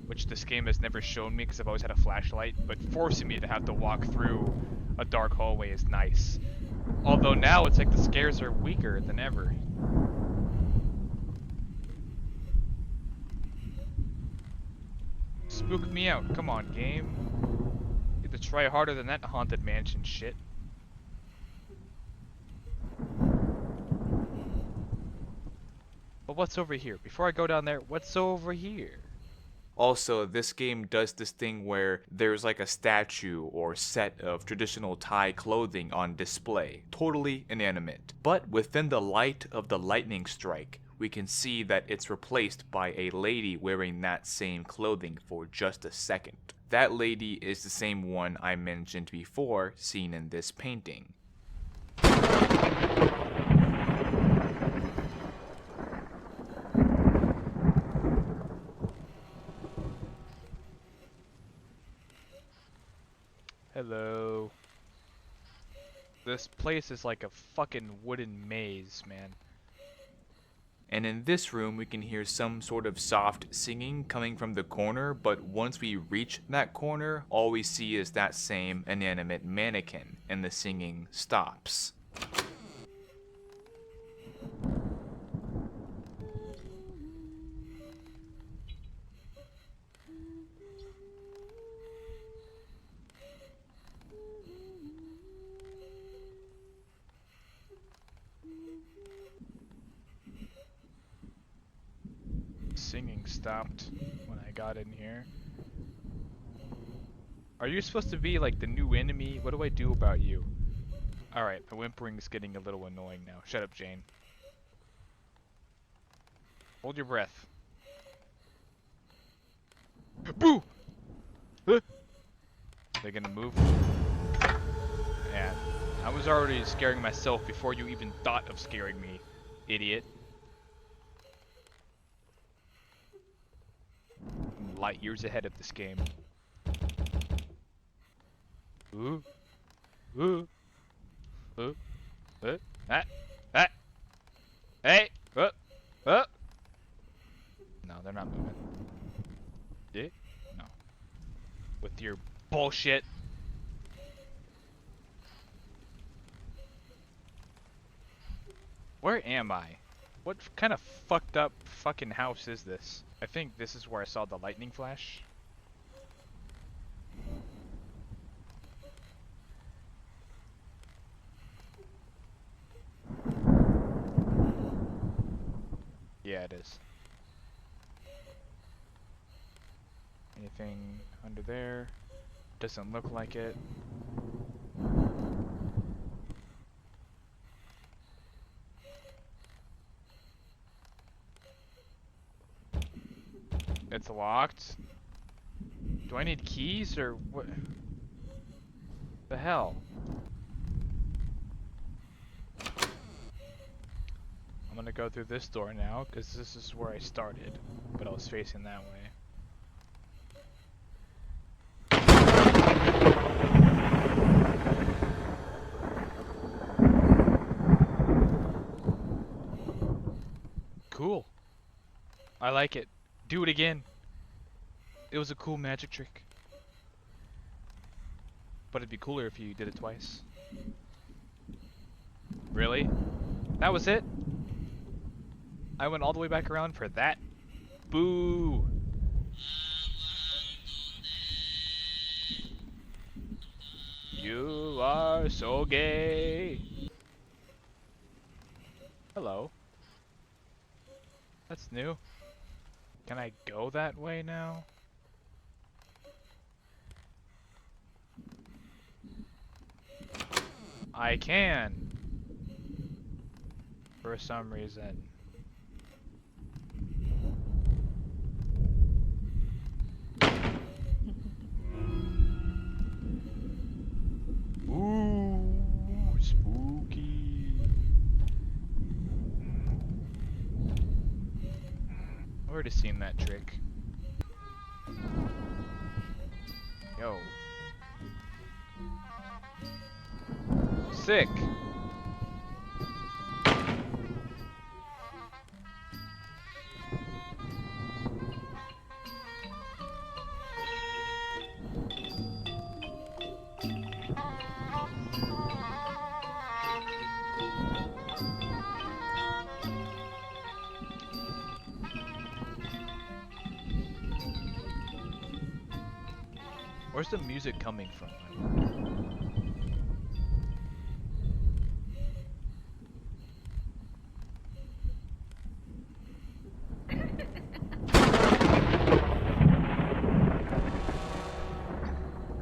which this game has never shown me because I've always had a flashlight, but forcing me to have to walk through a dark hallway is nice. Although now it's like the scares are weaker than ever. Spook me out. Come on, game. You have to try harder than that haunted mansion shit. But what's over here? Before I go down there, what's over here? Also, this game does this thing where there's like a statue or set of traditional Thai clothing on display, totally inanimate. But within the light of the lightning strike, we can see that it's replaced by a lady wearing that same clothing for just a second. That lady is the same one I mentioned before, seen in this painting. Hello. This place is like a fucking wooden maze, man. And in this room we can hear some sort of soft singing coming from the corner, but once we reach that corner, all we see is that same inanimate mannequin, and the singing stops. Singing stopped when I got in here. Are you supposed to be like the new enemy? What do I do about you? Alright, my whimpering's getting a little annoying now. Shut up, Jane. Hold your breath. Boo! They're gonna move? Yeah. I was already scaring myself before you even thought of scaring me, idiot. I'm light years ahead of this game. Ooh. Ooh. Ooh. Ah. Ah. Hey. Oh. Oh. No, they're not moving. Yeah? No. With your bullshit. Where am I? What kind of fucked up fucking house is this? I think this is where I saw the lightning flash. Yeah, that is. Anything under there? Doesn't look like it. It's locked. Do I need keys or what? The hell? I'm gonna go through this door now, because this is where I started, but I was facing that way. Cool. I like it. Do it again. It was a cool magic trick. But it'd be cooler if you did it twice. Really? That was it? I went all the way back around for that? Boo! You are so gay. Hello. That's new. Can I go that way now? I can. For some reason. Ooh, spooky. I've already seen that trick. Yo. Sick. Where's the music coming from?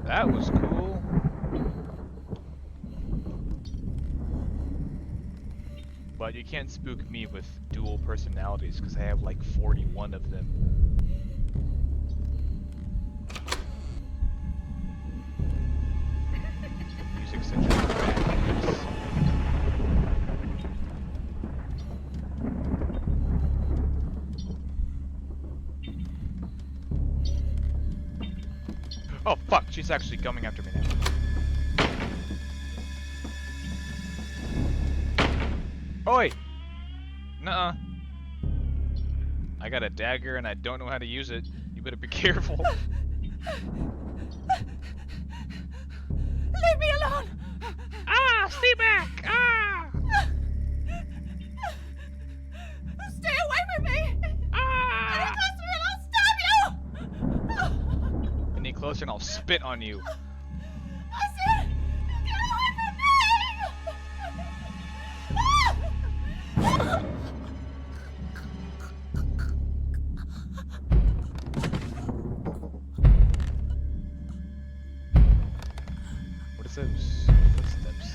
That was cool. But you can't spook me with dual personalities because I have like 41 of them. Music such a madness. Oh fuck, she's actually coming after me now. Oi! Nuh-uh. I got a dagger and I don't know how to use it. You better be careful. Leave me alone! Ah! Stay back! Ah! Stay away from me! Ah! Any closer and I'll stab you! Any closer and I'll spit on you. I said, get away from me! What is those footsteps?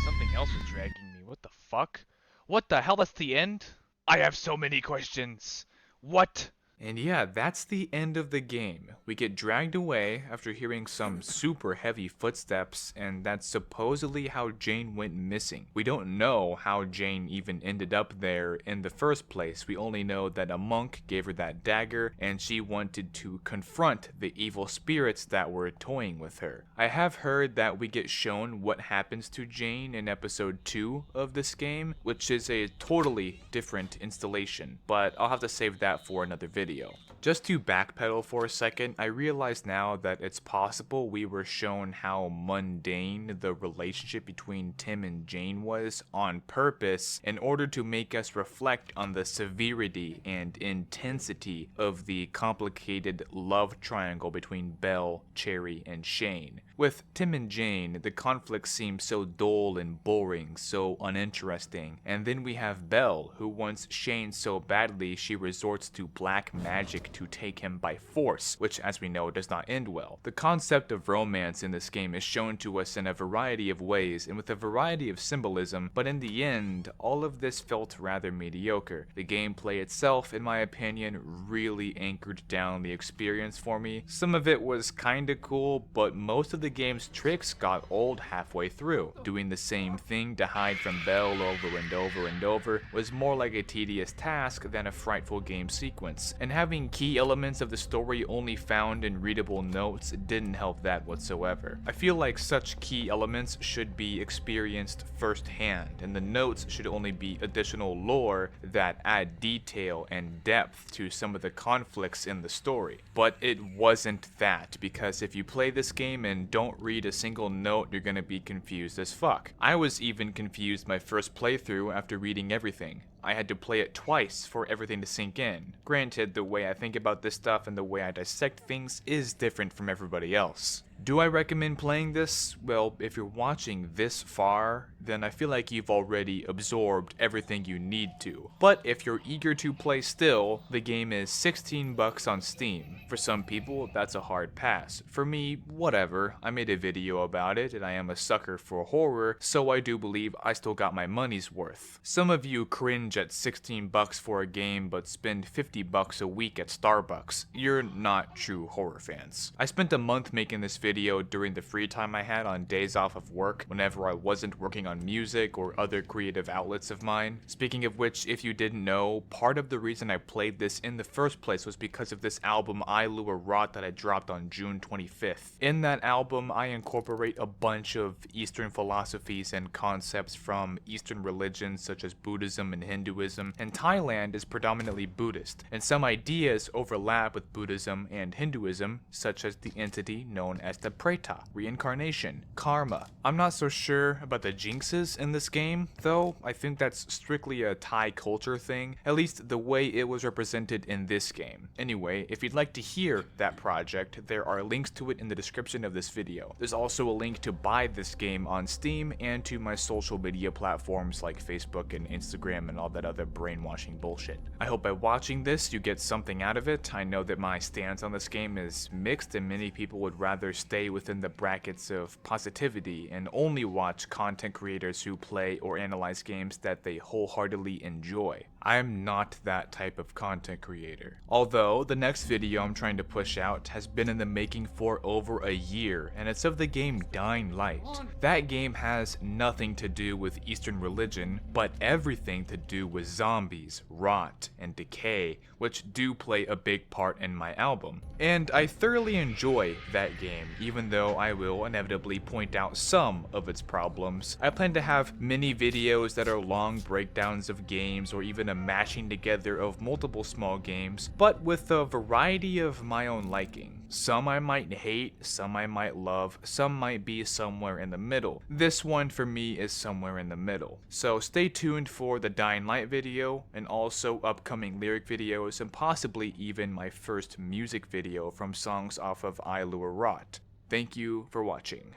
Something else was dragging me. What the fuck? What the hell? That's the end? I have so many questions. What? And yeah, that's the end of the game. We get dragged away after hearing some super heavy footsteps, and that's supposedly how Jane went missing. We don't know how Jane even ended up there in the first place. We only know that a monk gave her that dagger, and she wanted to confront the evil spirits that were toying with her. I have heard that we get shown what happens to Jane in episode 2 of this game, which is a totally different installation, but I'll have to save that for another video. video. Just to backpedal for a second, I realize now that it's possible we were shown how mundane the relationship between Tim and Jane was on purpose in order to make us reflect on the severity and intensity of the complicated love triangle between Belle, Cherry, and Shane. With Tim and Jane, the conflict seems so dull and boring, so uninteresting, and then we have Belle, who wants Shane so badly she resorts to black magic to take him by force, which as we know does not end well. The concept of romance in this game is shown to us in a variety of ways and with a variety of symbolism, but in the end, all of this felt rather mediocre. The gameplay itself, in my opinion, really anchored down the experience for me. Some of it was kinda cool, but most of the game's tricks got old halfway through. Doing the same thing to hide from Belle over and over and over was more like a tedious task than a frightful game sequence, and having key elements of the story only found in readable notes didn't help that whatsoever. I feel like such key elements should be experienced firsthand, and the notes should only be additional lore that add detail and depth to some of the conflicts in the story. But it wasn't that, because if you play this game and don't read a single note, you're gonna be confused as fuck. I was even confused my first playthrough after reading everything. I had to play it twice for everything to sink in. Granted, the way I think about this stuff and the way I dissect things is different from everybody else. Do I recommend playing this? Well, if you're watching this far, then I feel like you've already absorbed everything you need to. But if you're eager to play still, the game is $16 on Steam. For some people, that's a hard pass. For me, whatever. I made a video about it, and I am a sucker for horror, so I do believe I still got my money's worth. Some of you cringe at $16 for a game, but spend $50 a week at Starbucks. You're not true horror fans. I spent a month making this video during the free time I had on days off of work, whenever I wasn't working on music or other creative outlets of mine. Speaking of which, if you didn't know, part of the reason I played this in the first place was because of this album I Lure Rot that I dropped on June 25th. In that album, I incorporate a bunch of Eastern philosophies and concepts from Eastern religions such as Buddhism and Hinduism, and Thailand is predominantly Buddhist, and some ideas overlap with Buddhism and Hinduism, such as the entity known as the Preta, reincarnation, karma. I'm not so sure about the jinxes in this game, though. I think that's strictly a Thai culture thing, at least the way it was represented in this game. Anyway, if you'd like to hear that project, there are links to it in the description of this video. There's also a link to buy this game on Steam and to my social media platforms like Facebook and Instagram and all that other brainwashing bullshit. I hope by watching this you get something out of it. I know that my stance on this game is mixed and many people would rather stay within the brackets of positivity and only watch content creators who play or analyze games that they wholeheartedly enjoy. I'm not that type of content creator. Although the next video I'm trying to push out has been in the making for over a year, and it's of the game Dying Light. That game has nothing to do with Eastern religion, but everything to do with zombies, rot, and decay, which do play a big part in my album. And I thoroughly enjoy that game, even though I will inevitably point out some of its problems. I plan to have many videos that are long breakdowns of games or even a mashing together of multiple small games, but with a variety of my own liking. Some I might hate, some I might love, some might be somewhere in the middle. This one for me is somewhere in the middle. So stay tuned for the Dying Light video, and also upcoming lyric videos, and possibly even my first music video from songs off of I Lure Rot. Thank you for watching.